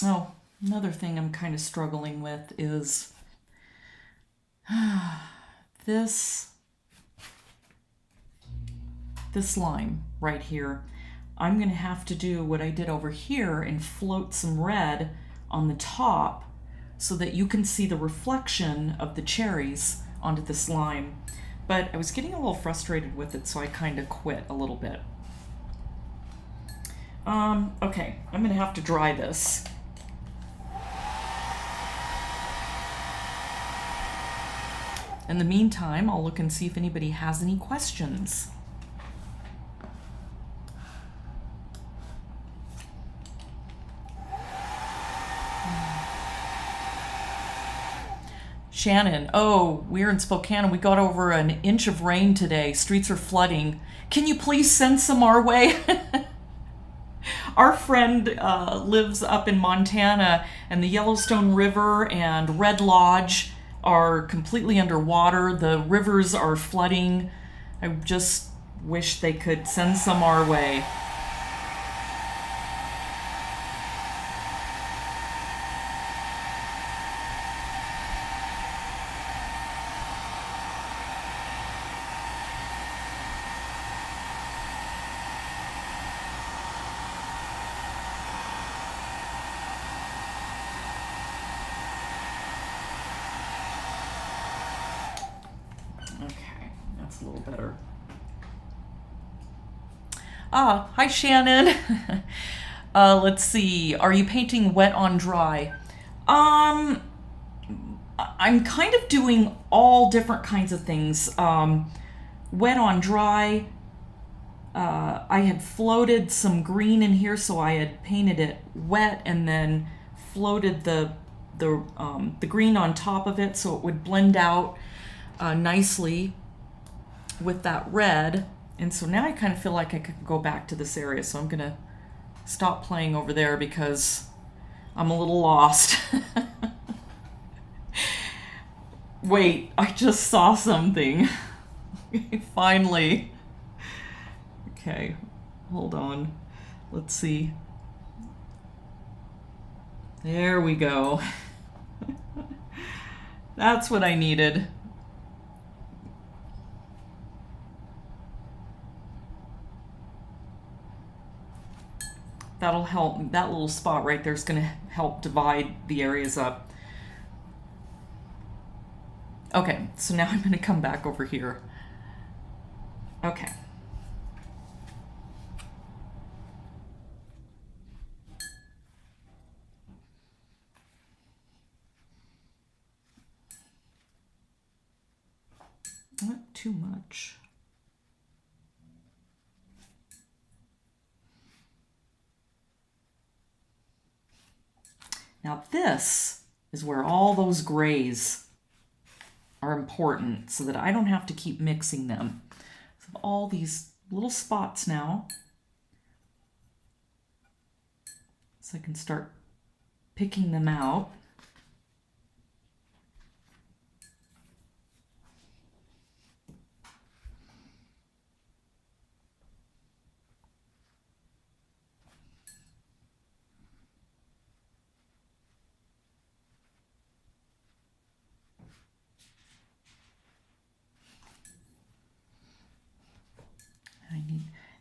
Oh, another thing I'm kind of struggling with is this line right here. I'm going to have to do what I did over here and float some red on the top so that you can see the reflection of the cherries onto this lime. But I was getting a little frustrated with it, so I kind of quit a little bit. Okay, I'm going to have to dry this. In the meantime, I'll look and see if anybody has any questions. Shannon, oh, we're in Spokane and we got over an inch of rain today. Streets are flooding. Can you please send some our way? Our friend lives up in Montana, and the Yellowstone River and Red Lodge are completely underwater. The rivers are flooding. I just wish they could send some our way. That's a little better. Ah, hi Shannon. Let's see. Are you painting wet on dry? Um, I'm kind of doing all different kinds of things. Wet on dry. I had floated some green in here, so I had painted it wet and then floated the green on top of it so it would blend out nicely with that red. And so now I kind of feel like I could go back to this area, so I'm gonna stop playing over there because I'm a little lost. Wait, I just saw something. Finally. Okay, hold on. Let's see. There we go. That's what I needed. That'll help. That little spot right there is going to help divide the areas up. Okay, so now I'm going to come back over here. Okay. Not too much. Now this is where all those grays are important so that I don't have to keep mixing them. So all these little spots now. So I can start picking them out.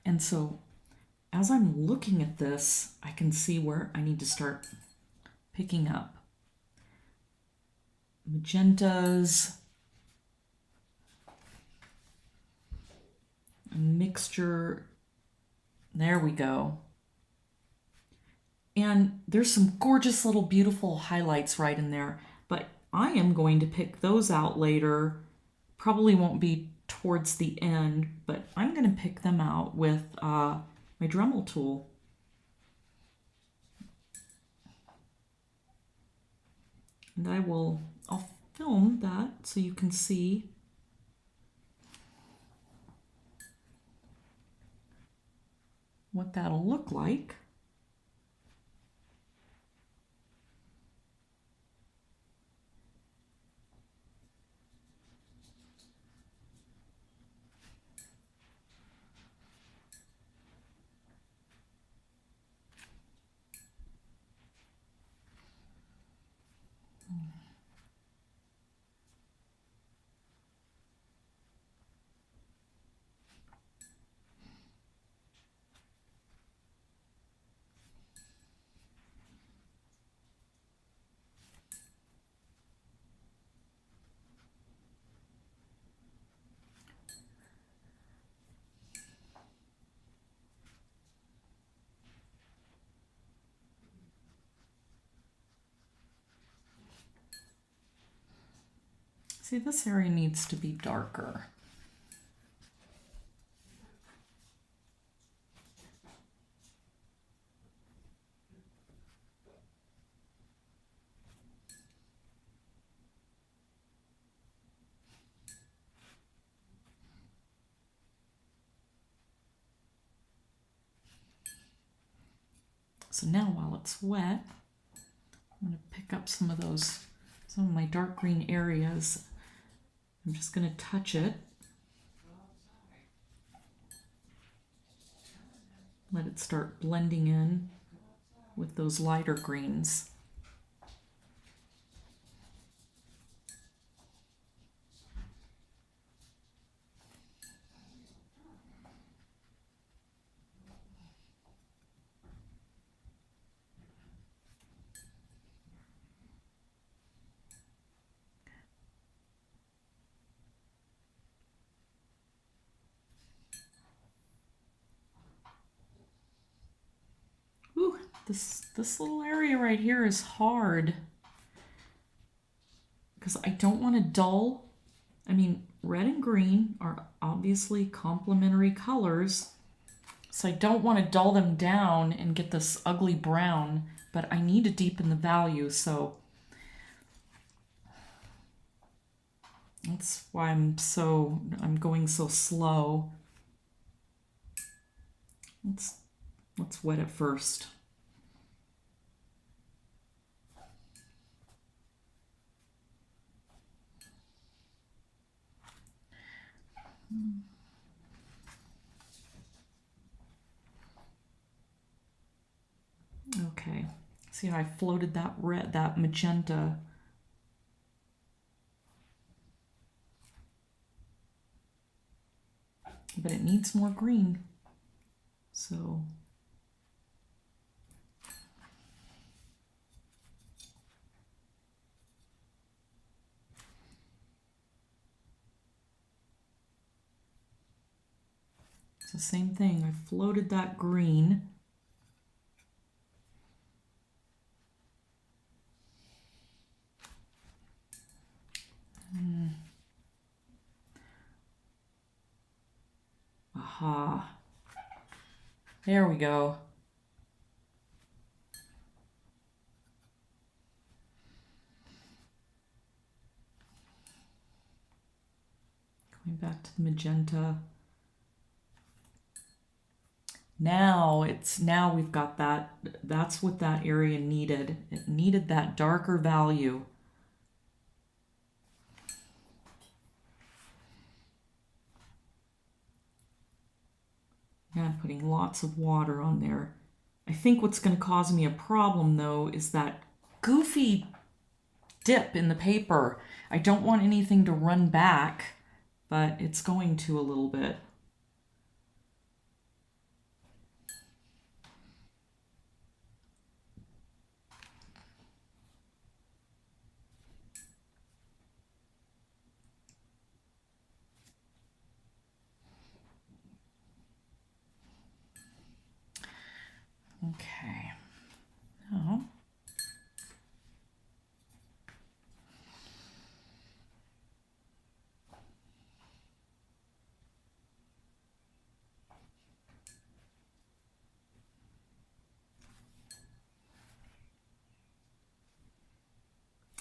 And so as I'm looking at this, I can see where I need to start picking up magentas, a mixture. There we go. And there's some gorgeous little beautiful highlights right in there, but I am going to pick those out later. Probably won't be towards the end, but I'm going to pick them out with my Dremel tool. And I'll film that so you can see what that'll look like. See, this area needs to be darker. So now while it's wet, I'm going to pick up some of my dark green areas. I'm just going to touch it. Let it start blending in with those lighter greens. This little area right here is hard because I don't want to dull. I mean, red and green are obviously complementary colors, so I don't want to dull them down and get this ugly brown, but I need to deepen the value, so that's why I'm going so slow. Let's wet it first. Okay, see how I floated that red, that magenta. But it needs more green. So it's the same thing. I floated that green. Aha. There we go. Going back to the magenta. Now we've got that. That's what that area needed. It needed that darker value. Yeah, putting lots of water on there. I think what's going to cause me a problem though is that goofy dip in the paper. I don't want anything to run back, but it's going to a little bit. Okay. Now,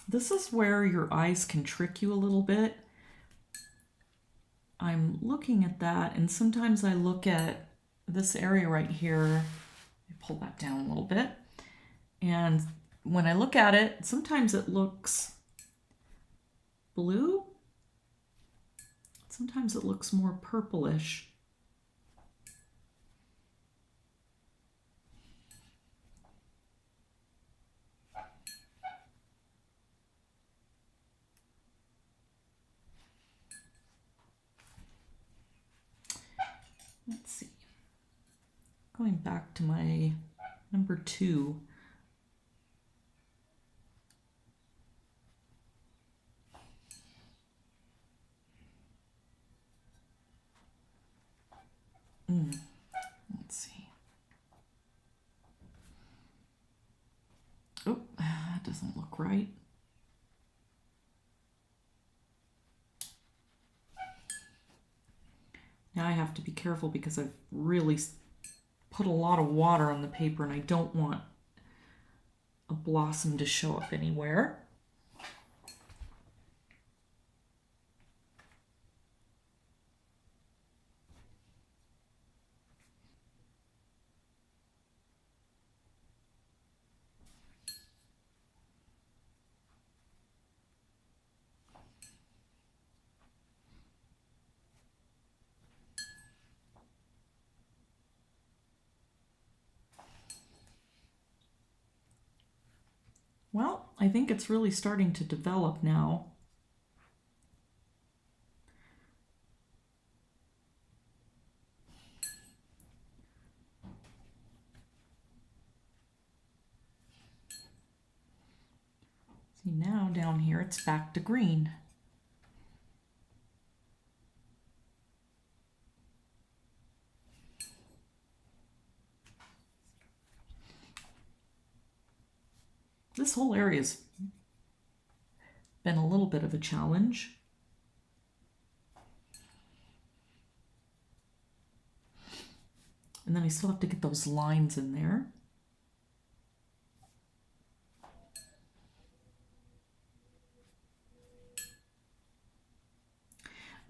this is where your eyes can trick you a little bit. I'm looking at that, and sometimes I look at this area right here. Pull that down a little bit. And when I look at it, sometimes it looks blue. Sometimes it looks more purplish. Let's see. Going back to my number 2. Let's see. Oh, that doesn't look right. Now I have to be careful because I've really put a lot of water on the paper and I don't want a blossom to show up anywhere. Well, I think it's really starting to develop now. See, now down here it's back to green. This whole area's been a little bit of a challenge. And then I still have to get those lines in there.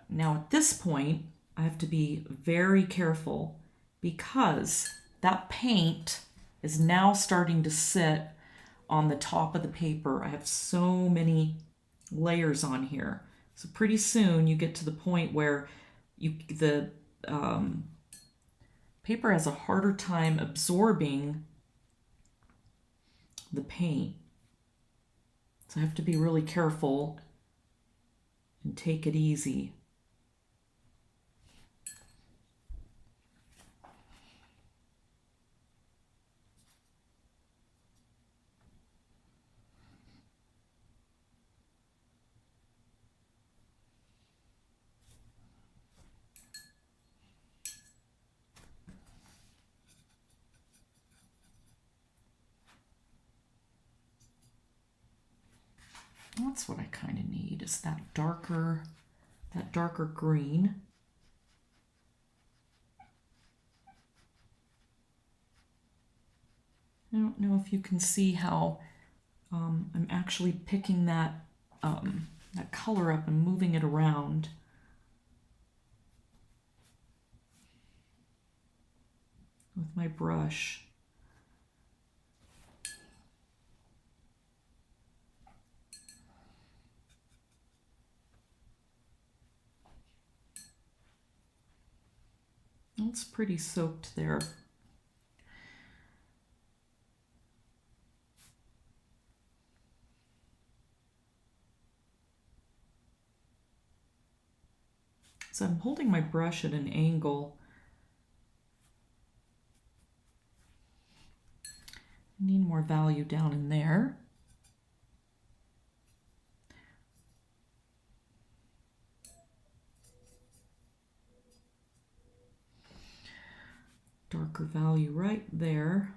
Now at this point, I have to be very careful because that paint is now starting to sit on the top of the paper. I have so many layers on here. So pretty soon you get to the point where the paper has a harder time absorbing the paint. So I have to be really careful and take it easy. That's what I kind of need, is that darker green. I don't know if you can see how I'm actually picking that color up and moving it around. With my brush. It's pretty soaked there. So I'm holding my brush at an angle. I need more value down in there. Darker value right there.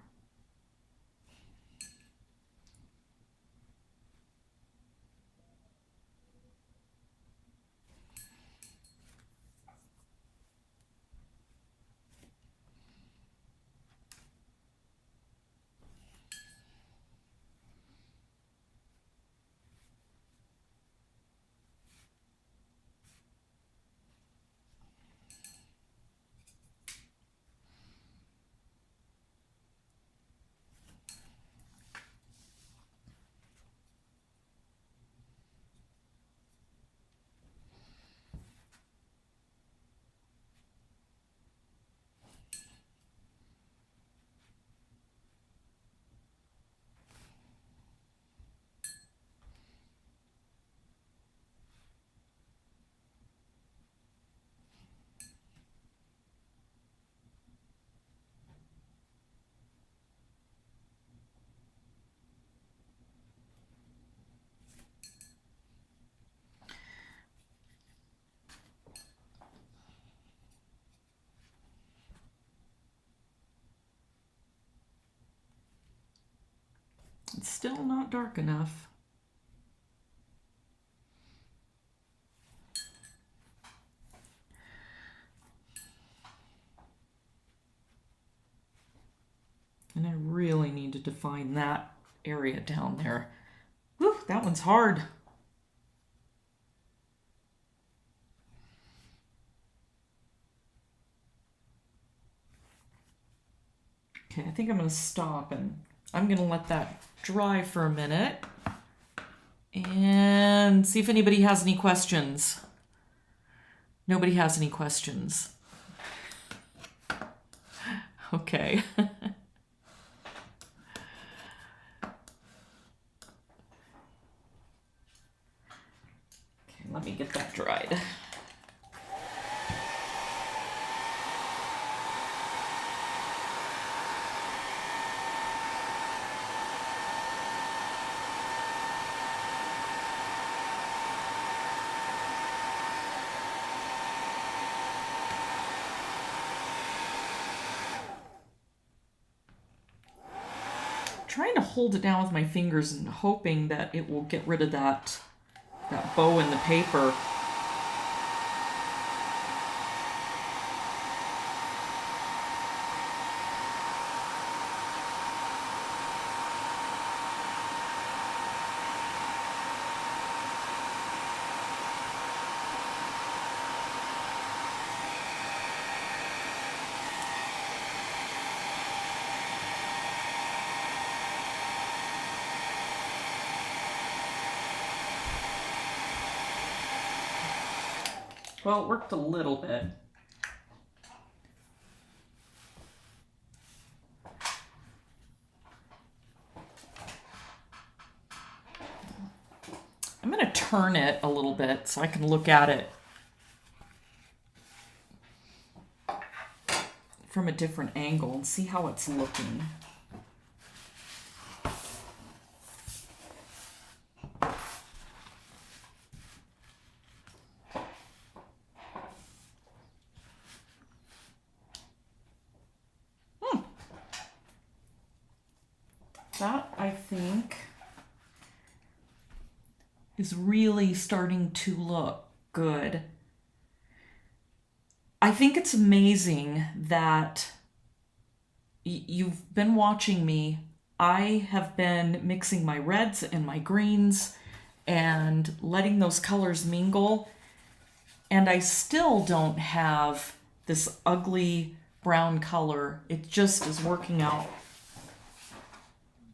It's still not dark enough. And I really need to define that area down there. Whew, that one's hard. Okay, I think I'm going to stop and I'm going to let that dry for a minute and see if anybody has any questions. Nobody has any questions. Okay. Okay, let me get that dried. trying to hold it down with my fingers and hoping that it will get rid of that bow in the paper. Well, it worked a little bit. I'm going to turn it a little bit so I can look at it from a different angle and see how it's looking. That, I think, is really starting to look good. I think it's amazing that you've been watching me. I have been mixing my reds and my greens and letting those colors mingle, and I still don't have this ugly brown color. It just is working out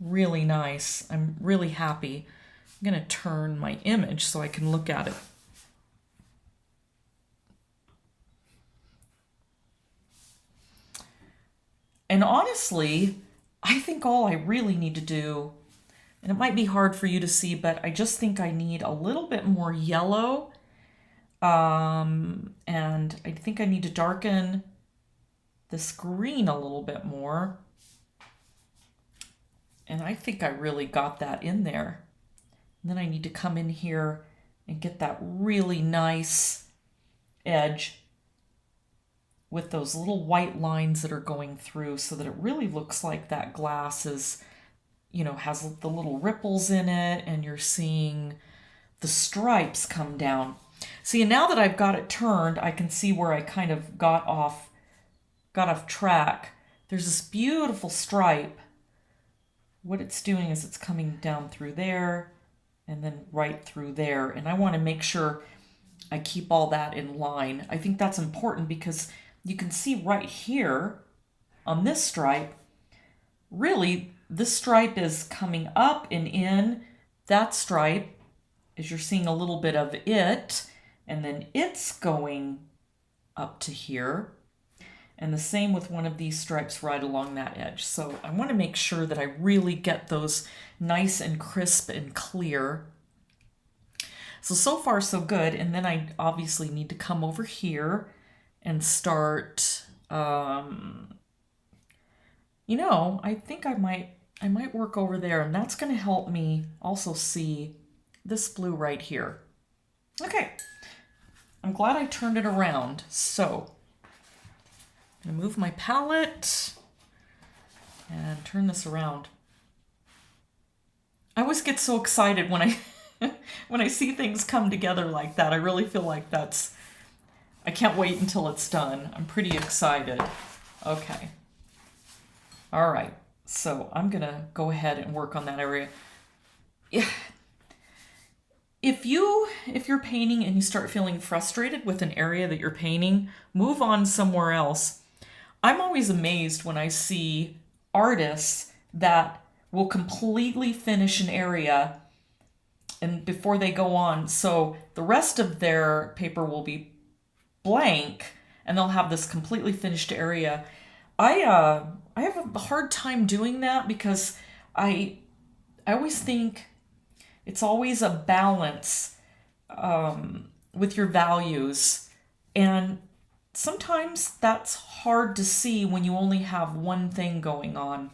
really nice. I'm really happy. I'm going to turn my image so I can look at it. And honestly, I think all I really need to do, and it might be hard for you to see, but I just think I need a little bit more yellow. And I think I need to darken this green a little bit more. And I think I really got that in there. And then I need to come in here and get that really nice edge with those little white lines that are going through so that it really looks like that glass is, has the little ripples in it and you're seeing the stripes come down. See, and now that I've got it turned, I can see where I kind of got off track. There's this beautiful stripe. What it's doing is it's coming down through there and then right through there. And I want to make sure I keep all that in line. I think that's important because you can see right here on this stripe, really this stripe is coming up and in. That stripe, as you're seeing a little bit of it, and then it's going up to here. And the same with one of these stripes right along that edge. So I want to make sure that I really get those nice and crisp and clear. So far so good. And then I obviously need to come over here and start, I think I might work over there, and that's going to help me also see this blue right here. Okay, I'm glad I turned it around. So I'm going to move my palette and turn this around. I always get so excited when I when I see things come together like that. I really feel like I can't wait until it's done. I'm pretty excited. Okay. All right. So I'm going to go ahead and work on that area. If you're painting and you start feeling frustrated with an area that you're painting, move on somewhere else. I'm always amazed when I see artists that will completely finish an area and before they go on, so the rest of their paper will be blank and they'll have this completely finished area. I have a hard time doing that because I always think it's always a balance with your values, and sometimes that's hard to see when you only have one thing going on.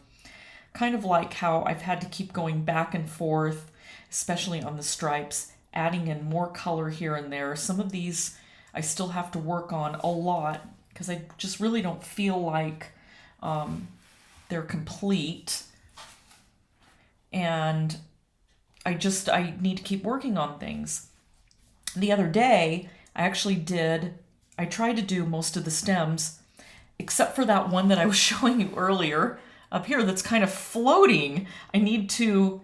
Kind of like how I've had to keep going back and forth, especially on the stripes, adding in more color here and there. Some of these I still have to work on a lot because I just really don't feel like they're complete. and I need to keep working on things. The other day, I tried to do most of the stems, except for that one that I was showing you earlier up here that's kind of floating. I need to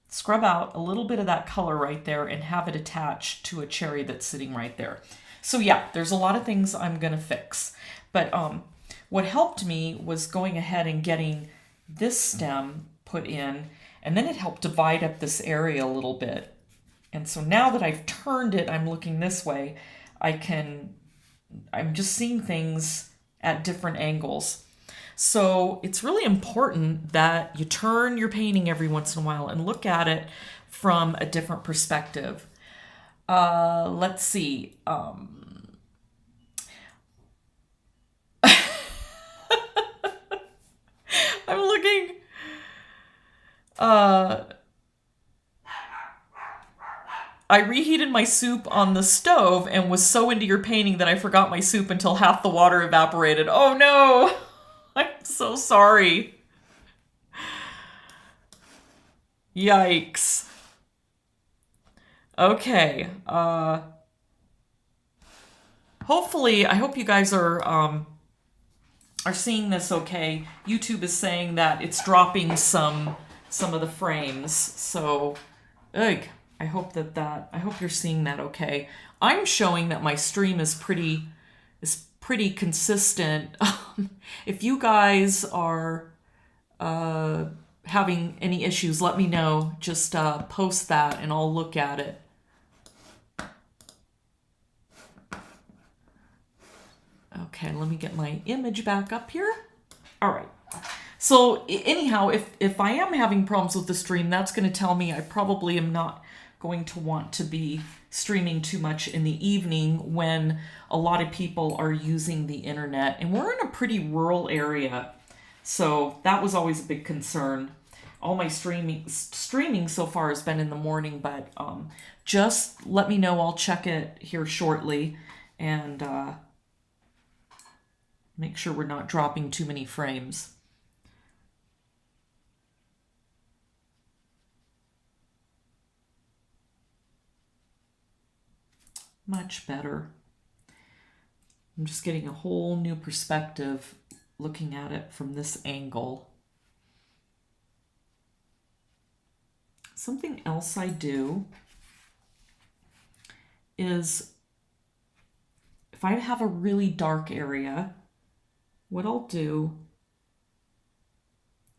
scrub out a little bit of that color right there and have it attached to a cherry that's sitting right there. So yeah, there's a lot of things I'm gonna fix. But what helped me was going ahead and getting this stem put in, and then it helped divide up this area a little bit. And so now that I've turned it, I'm looking this way, I'm just seeing things at different angles. So it's really important that you turn your painting every once in a while and look at it from a different perspective. Let's see. I'm looking. I reheated my soup on the stove and was so into your painting that I forgot my soup until half the water evaporated. Oh no! I'm so sorry. Yikes. Okay. Hopefully, I hope you guys are seeing this okay. YouTube is saying that it's dropping some of the frames. So, ugh. I hope I hope you're seeing that okay. I'm showing that my stream is pretty consistent. If you guys are having any issues, let me know. Just post that and I'll look at it. Okay, let me get my image back up here. All right. So anyhow, if I am having problems with the stream, that's going to tell me I probably am not going to want to be streaming too much in the evening when a lot of people are using the internet. And we're in a pretty rural area, so that was always a big concern. All my streaming so far has been in the morning, but just let me know. I'll check it here shortly and make sure we're not dropping too many frames. Much better. I'm just getting a whole new perspective looking at it from this angle. Something else I do is if I have a really dark area, what I'll do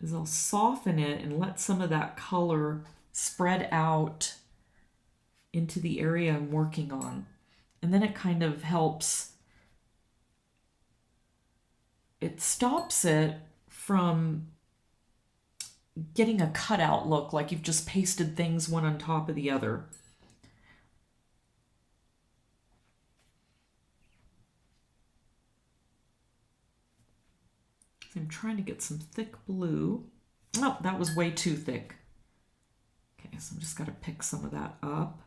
is I'll soften it and let some of that color spread out into the area I'm working on. And then it kind of helps, it stops it from getting a cutout look like you've just pasted things one on top of the other. So I'm trying to get some thick blue. Oh, that was way too thick. Okay, so I'm just got to pick some of that up.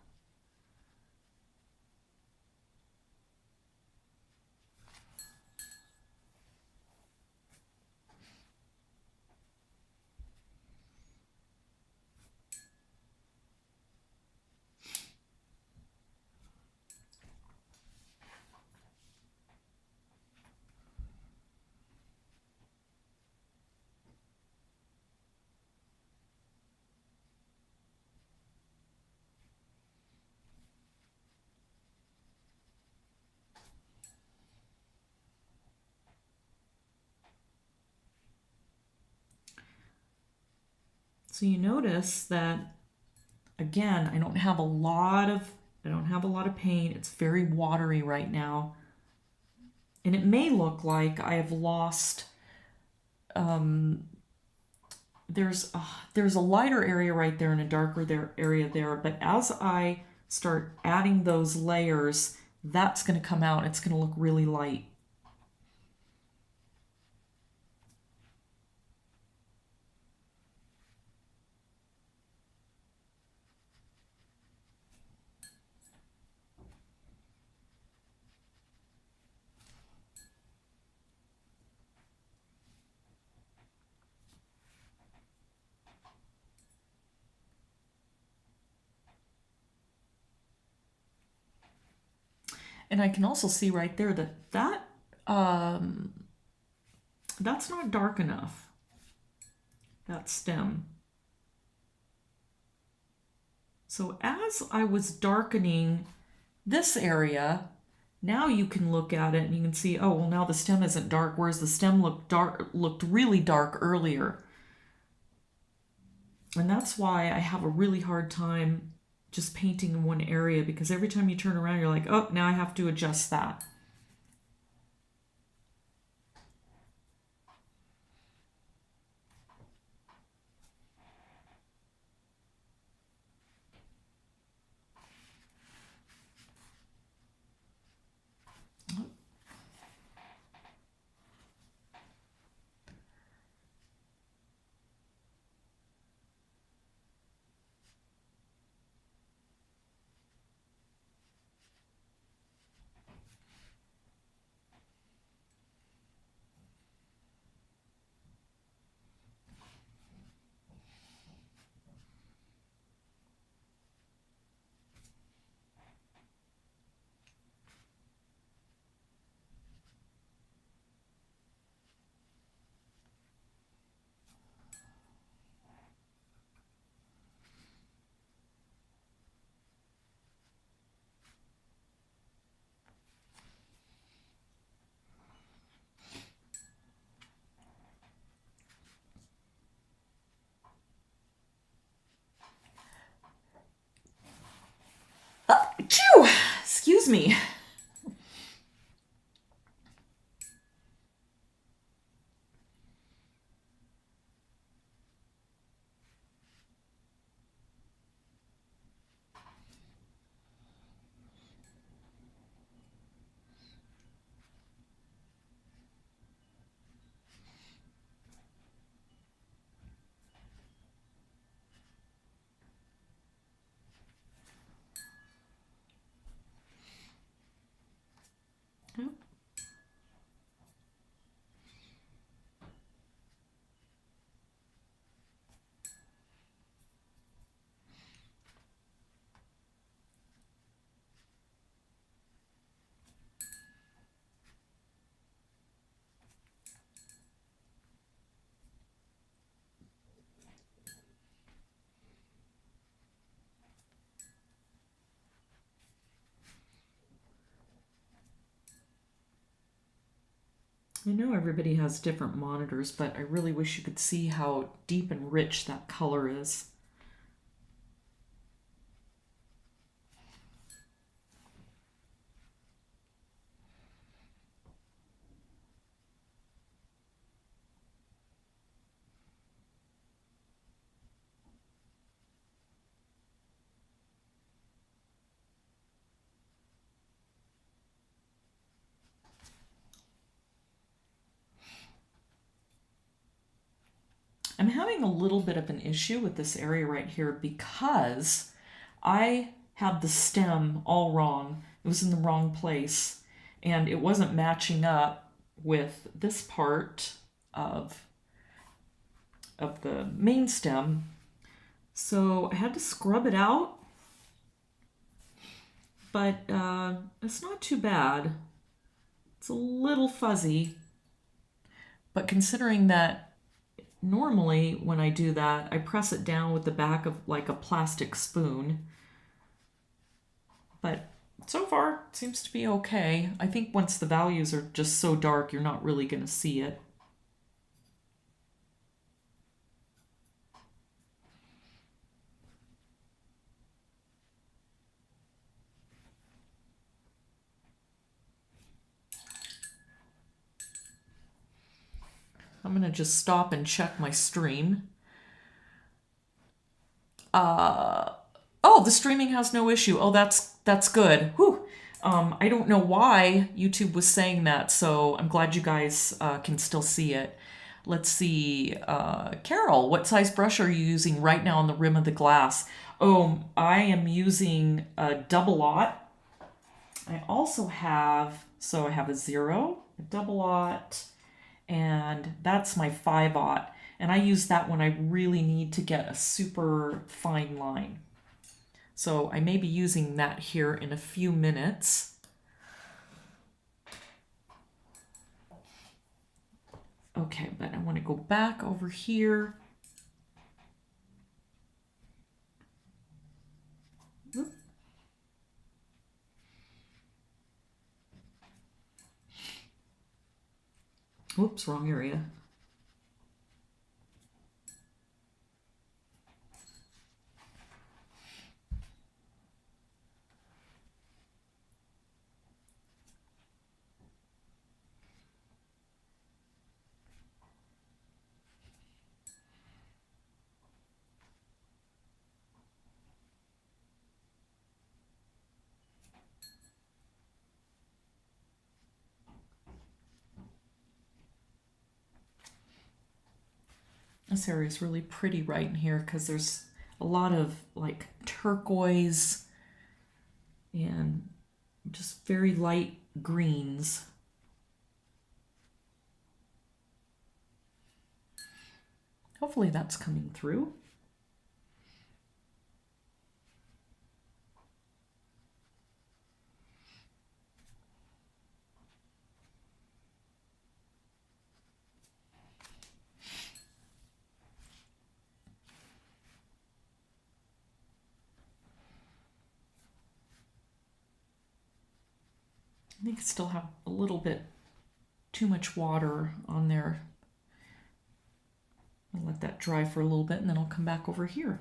So you notice that, again, I don't have a lot of paint. It's very watery right now. And it may look like I have lost, there's a lighter area right there and a darker area there. But as I start adding those layers, that's going to come out. It's going to look really light. And I can also see right there that that's not dark enough, that stem. So as I was darkening this area, now you can look at it and you can see, oh, well, now the stem isn't dark, whereas the stem looked really dark earlier. And that's why I have a really hard time just painting in one area, because every time you turn around, you're like, oh, now I have to adjust that. Phew! Excuse me. I know everybody has different monitors, but I really wish you could see how deep and rich that color is. I'm having a little bit of an issue with this area right here because I had the stem all wrong. It was in the wrong place and it wasn't matching up with this part of the main stem. So I had to scrub it out, but it's not too bad. It's a little fuzzy, but considering that normally when I do that, I press it down with the back of like a plastic spoon. But so far, it seems to be okay. I think once the values are just so dark, you're not really going to see it. I'm going to just stop and check my stream. Oh, the streaming has no issue. Oh, that's good. Whew. I don't know why YouTube was saying that, so I'm glad you guys can still see it. Let's see. Carol, what size brush are you using right now on the rim of the glass? Oh, I am using a double aught. I also have, so I have a 0, a double aught, and that's my 5-aught. And I use that when I really need to get a super fine line. So I may be using that here in a few minutes. Okay, but I want to go back over here. Oop. Whoops, wrong area. This area is really pretty right in here because there's a lot of like turquoise and just very light greens. Hopefully that's coming through. I think I still have a little bit too much water on there. I'll let that dry for a little bit and then I'll come back over here.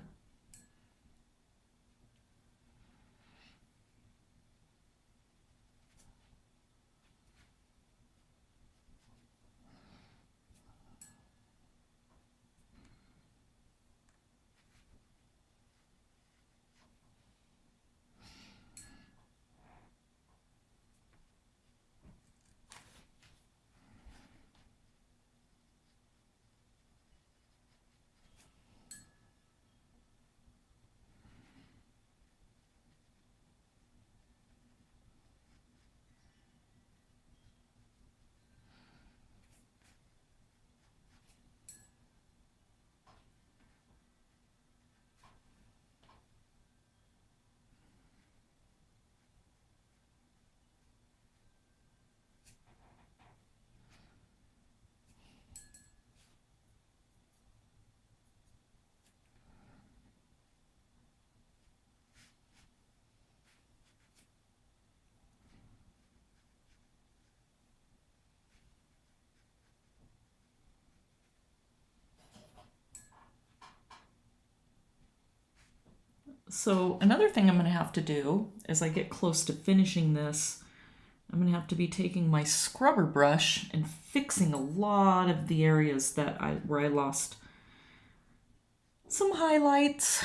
So another thing I'm going to have to do as I get close to finishing this, I'm going to have to be taking my scrubber brush and fixing a lot of the areas that where I lost some highlights.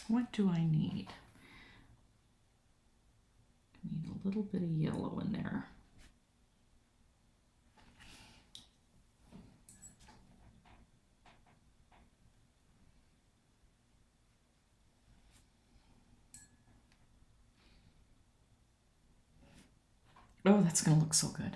What do I need? I need a little bit of yellow in there. Oh, that's going to look so good.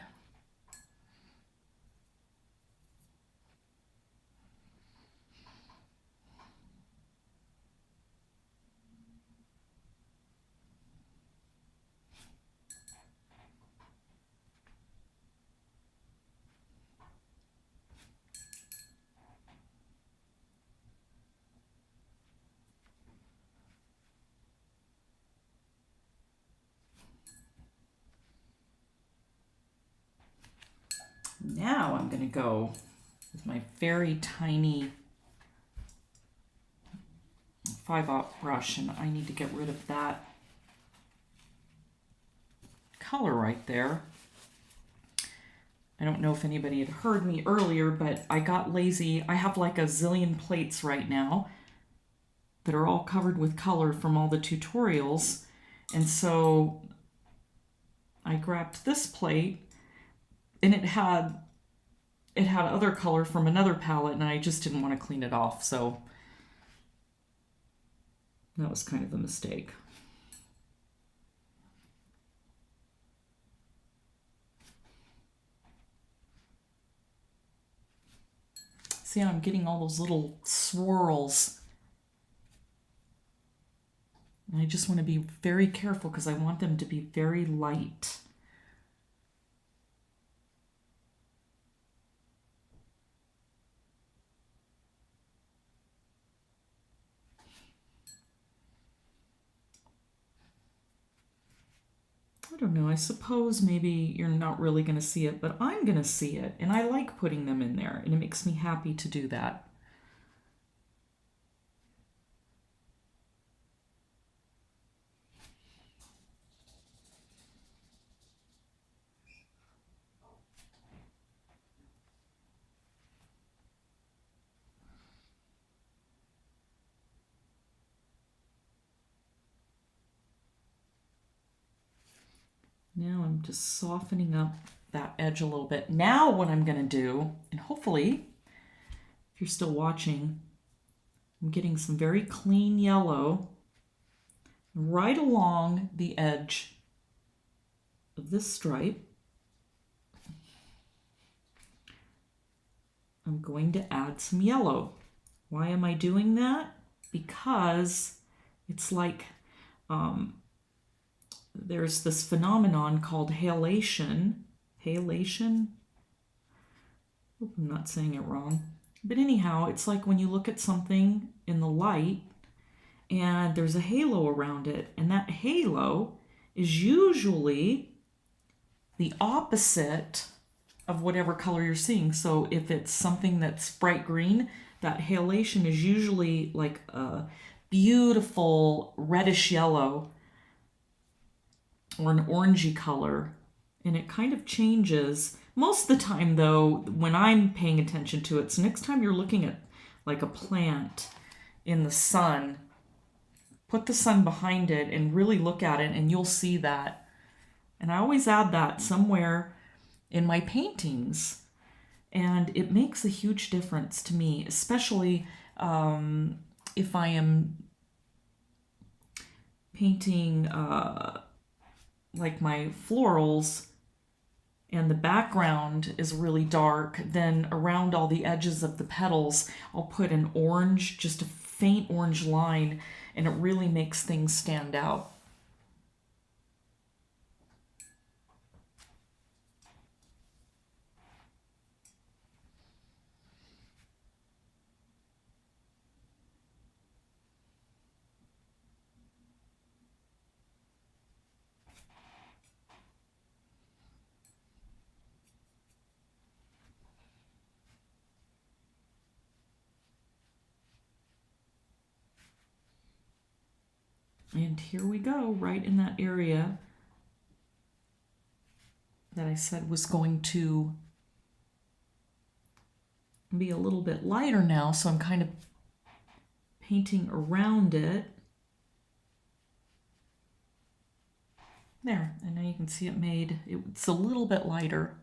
Now I'm going to go with my very tiny 5/0 brush, and I need to get rid of that color right there. I don't know if anybody had heard me earlier, but I got lazy. I have like a zillion plates right now that are all covered with color from all the tutorials. And so I grabbed this plate, and it had other color from another palette, and I just didn't want to clean it off. So that was kind of a mistake. See how I'm getting all those little swirls. And I just want to be very careful because I want them to be very light. I don't know, I suppose maybe you're not really going to see it, but I'm going to see it. And I like putting them in there, and it makes me happy to do that. Now I'm just softening up that edge a little bit. Now what I'm going to do, and hopefully, if you're still watching, I'm getting some very clean yellow right along the edge of this stripe. I'm going to add some yellow. Why am I doing that? Because it's like there's this phenomenon called halation. Halation? Hope I'm not saying it wrong. But anyhow, it's like when you look at something in the light and there's a halo around it, and that halo is usually the opposite of whatever color you're seeing. So if it's something that's bright green, that halation is usually like a beautiful reddish yellow or an orangey color, and it kind of changes. Most of the time though, when I'm paying attention to it, so next time you're looking at like a plant in the sun, put the sun behind it and really look at it, and you'll see that. And I always add that somewhere in my paintings, and it makes a huge difference to me, especially if I am painting like my florals and the background is really dark, then around all the edges of the petals I'll put an orange, just a faint orange line, and it really makes things stand out. And here we go, right in that area that I said was going to be a little bit lighter now, so I'm kind of painting around it. There, and now you can see it's a little bit lighter.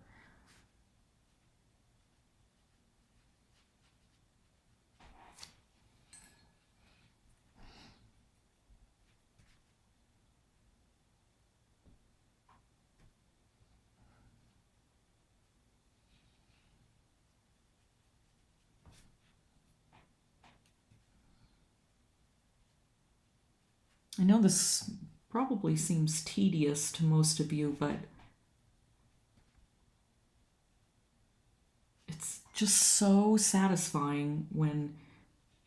I know this probably seems tedious to most of you, but it's just so satisfying when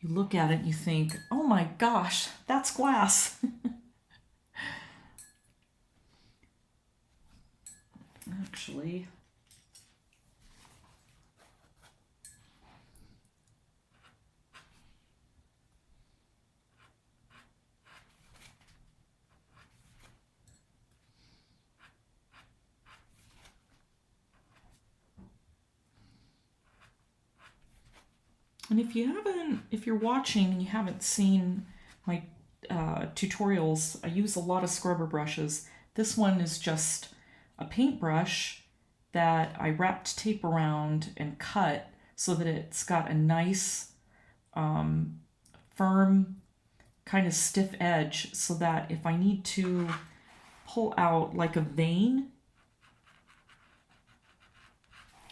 you look at it and you think, oh my gosh, that's glass. Actually, And if you're watching and you haven't seen my tutorials, I use a lot of scrubber brushes. This one is just a paintbrush that I wrapped tape around and cut so that it's got a nice, firm, kind of stiff edge, so that if I need to pull out like a vein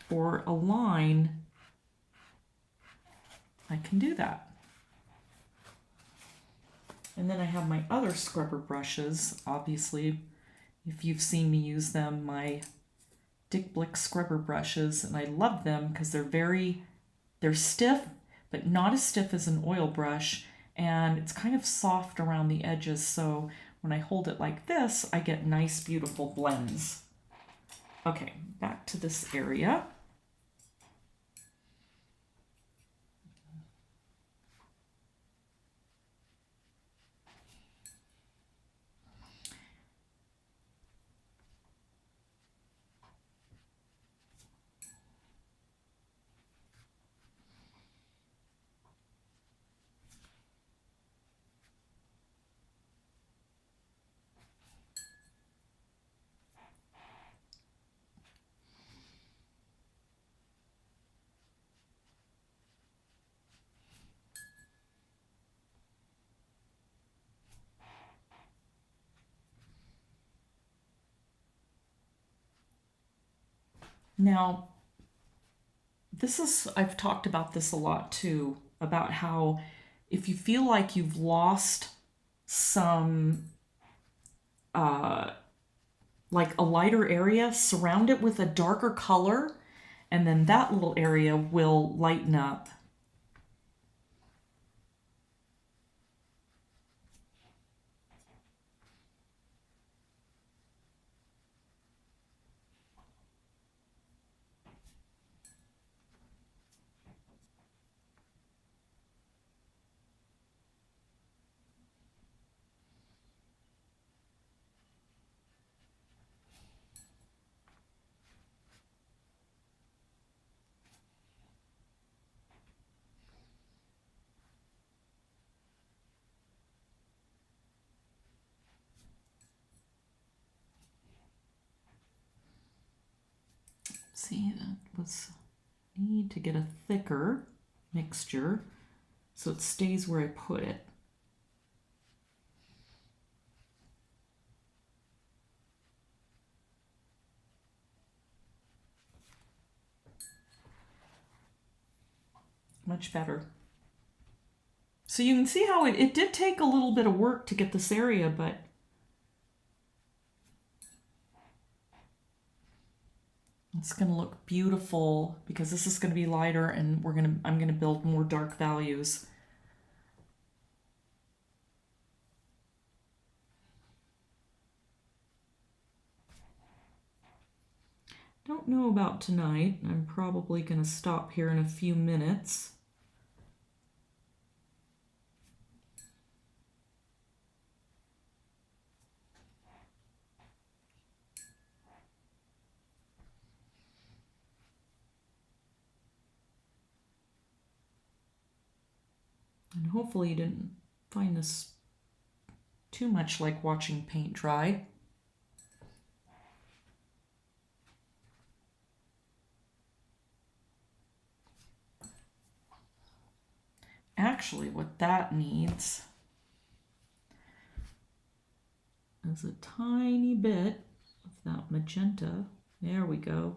or a line, I can do that. And then I have my other scrubber brushes. Obviously, if you've seen me use them, my Dick Blick scrubber brushes, and I love them because they're stiff, but not as stiff as an oil brush, and it's kind of soft around the edges, so when I hold it like this, I get nice, beautiful blends. Okay, back to this area. Now, I've talked about this a lot too, about how if you feel like you've lost some, like a lighter area, surround it with a darker color, and then that little area will lighten up. See, need to get a thicker mixture so it stays where I put it. Much better. So you can see how it did take a little bit of work to get this area, but it's going to look beautiful because this is going to be lighter, and I'm going to build more dark values. Don't know about tonight. I'm probably going to stop here in a few minutes. And hopefully you didn't find this too much like watching paint dry. Actually, what that needs is a tiny bit of that magenta. There we go.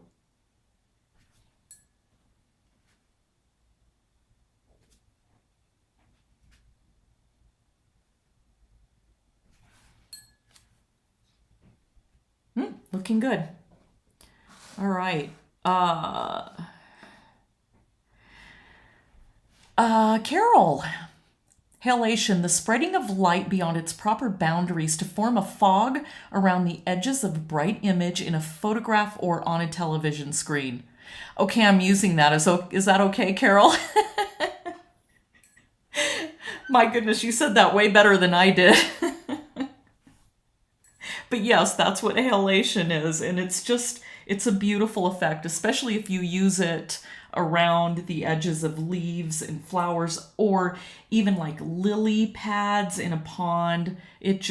Looking good. All right. Carol. Halation, the spreading of light beyond its proper boundaries to form a fog around the edges of a bright image in a photograph or on a television screen. Okay, I'm using that. Is that okay, Carol? My goodness, you said that way better than I did. But yes, that's what halation is, and it's a beautiful effect, especially if you use it around the edges of leaves and flowers, or even like lily pads in a pond. It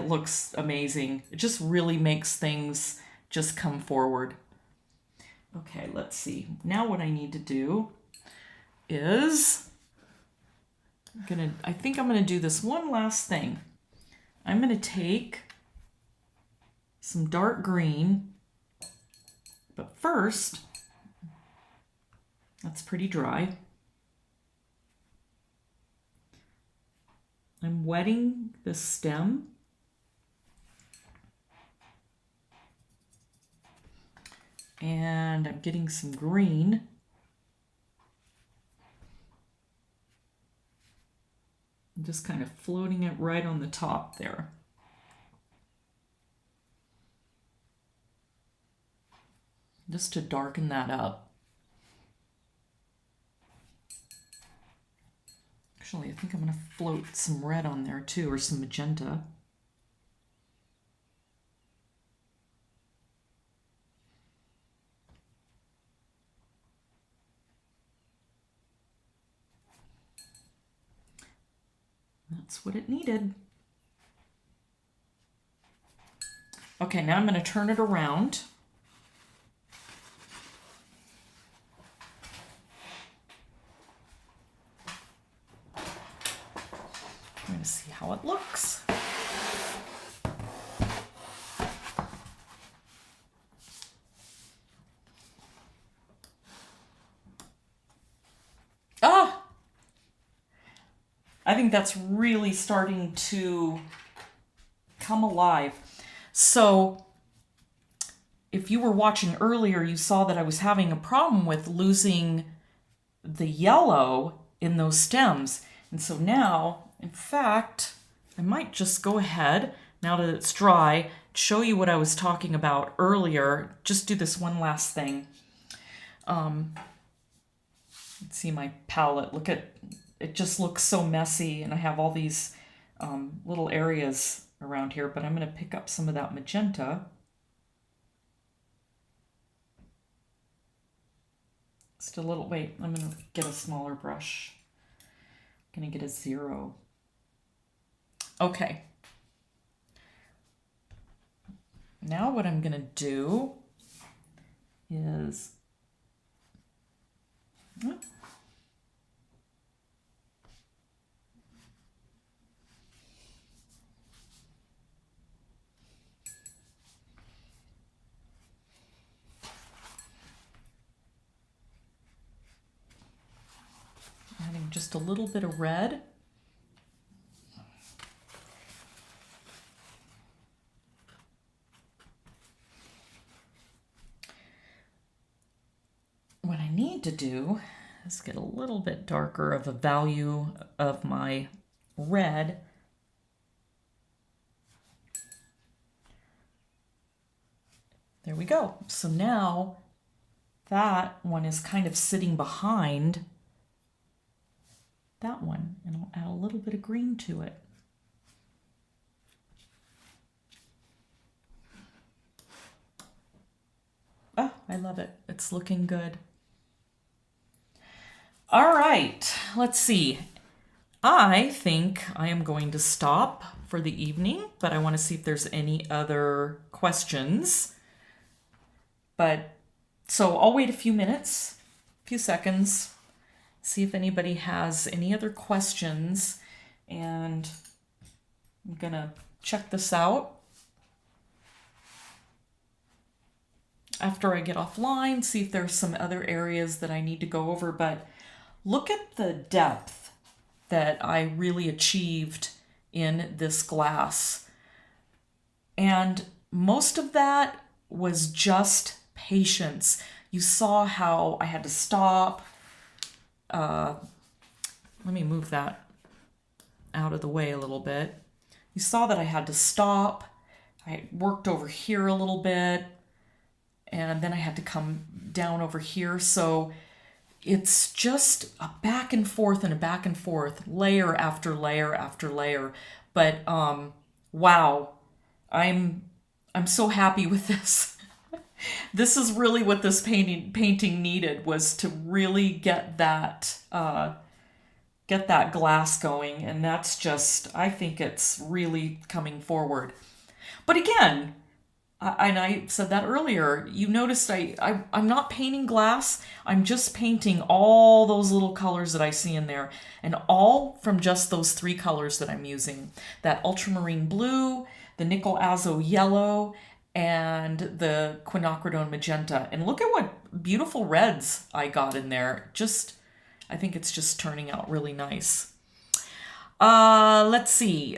looks amazing. It just really makes things just come forward. Okay, let's see. Now what I need to do is I think I'm gonna do this one last thing. I'm gonna take some dark green, but first, that's pretty dry. I'm wetting the stem. And I'm getting some green. I'm just kind of floating it right on the top there. Just to darken that up. Actually, I think I'm going to float some red on there too, or some magenta. That's what it needed. Okay, now I'm going to turn it around. I'm going to see how it looks. I think that's really starting to come alive. So if you were watching earlier, you saw that I was having a problem with losing the yellow in those stems. And so now, in fact, I might just go ahead, now that it's dry, show you what I was talking about earlier. Just do this one last thing. Let's see my palette. Look at it, just looks so messy, and I have all these little areas around here, but I'm going to pick up some of that magenta. Just a little, wait, I'm going to get a smaller brush. I'm going to get a 0. Okay. Now what I'm going to do is adding just a little bit of red. What I need to do is get a little bit darker of a value of my red. There we go. So now that one is kind of sitting behind that one, and I'll add a little bit of green to it. Oh, I love it. It's looking good. All right, let's see. I think I am going to stop for the evening, but I want to see if there's any other questions. But so I'll wait a few minutes, a few seconds, see if anybody has any other questions, and I'm gonna check this out after I get offline, see if there's some other areas that I need to go over. But look at the depth that I really achieved in this glass. And most of that was just patience. You saw how I had to stop. Let me move that out of the way a little bit. You saw that I had to stop. I worked over here a little bit, and then I had to come down over here. So it's just a back and forth and a back and forth, layer after layer after layer. But wow, I'm so happy with this. This is really what this painting needed, was to really get that glass going, and that's just, I think it's really coming forward. But again, and I said that earlier, you noticed I'm not painting glass. I'm just painting all those little colors that I see in there, and all from just those three colors that I'm using. That ultramarine blue, the nickel azo yellow, and the quinacridone magenta. And look at what beautiful reds I got in there. I think it's just turning out really nice. Let's see.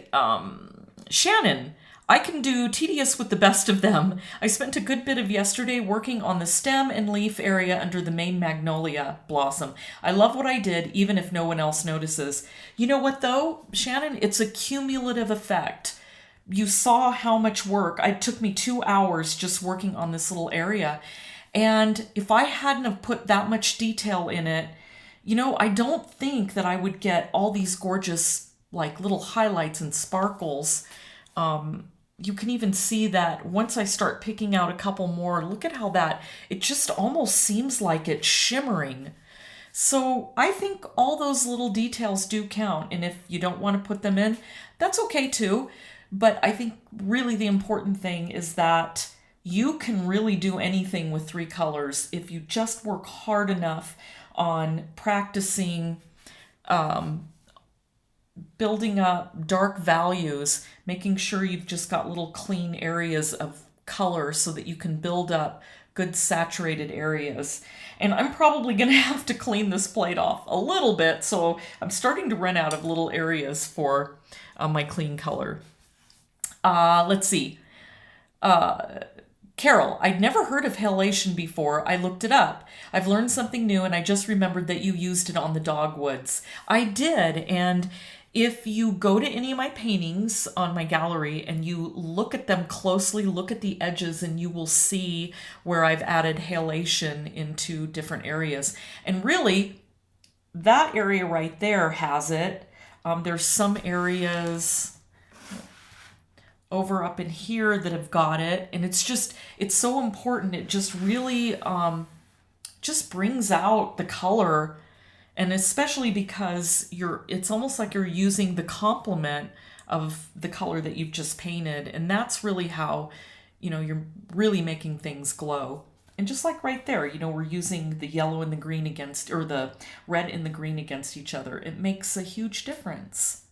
Shannon, I can do tedious with the best of them. I spent a good bit of yesterday working on the stem and leaf area under the main magnolia blossom. I love what I did, even if no one else notices. You know what though, Shannon? It's a cumulative effect. You saw how much work. It took me 2 hours just working on this little area. And if I hadn't have put that much detail in it, I don't think that I would get all these gorgeous like little highlights and sparkles. You can even see that once I start picking out a couple more, look at how it just almost seems like it's shimmering. So I think all those little details do count. And if you don't want to put them in, that's okay too. But I think really the important thing is that you can really do anything with three colors if you just work hard enough on practicing building up dark values, making sure you've just got little clean areas of color so that you can build up good saturated areas. And I'm probably going to have to clean this plate off a little bit, so I'm starting to run out of little areas for my clean color. Let's see. Carol, I'd never heard of halation before. I looked it up. I've learned something new, and I just remembered that you used it on the dogwoods. I did, and if you go to any of my paintings on my gallery and you look at them closely, look at the edges, and you will see where I've added halation into different areas. And really, that area right there has it. There's some areas over up in here that have got it, and it's so important. It just really just brings out the color, and especially because it's almost like you're using the complement of the color that you've just painted, and that's really how you're really making things glow. And just like right there, we're using the yellow and the green against, or the red and the green against each other. It makes a huge difference.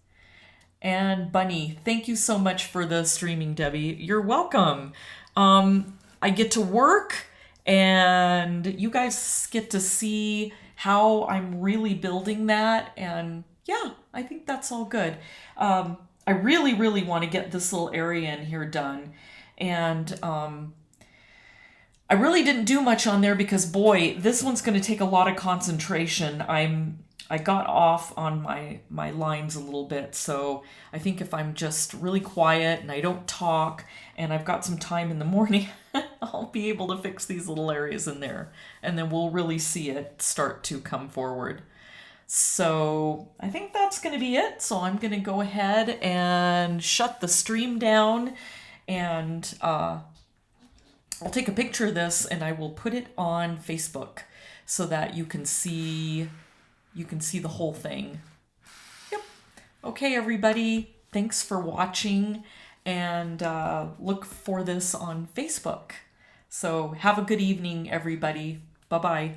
And Bunny, thank you so much for the streaming, Debbie. You're welcome. I get to work, and you guys get to see how I'm really building that. And yeah, I think that's all good. I really, really want to get this little area in here done. And I really didn't do much on there because, boy, this one's going to take a lot of concentration. I got off on my lines a little bit, so I think if I'm just really quiet and I don't talk and I've got some time in the morning, I'll be able to fix these little areas in there, and then we'll really see it start to come forward. So I think that's going to be it. So I'm going to go ahead and shut the stream down, and I'll take a picture of this and I will put it on Facebook so that you can see the whole thing. Yep. Okay, everybody. Thanks for watching, and look for this on Facebook. So have a good evening, everybody. Bye-bye.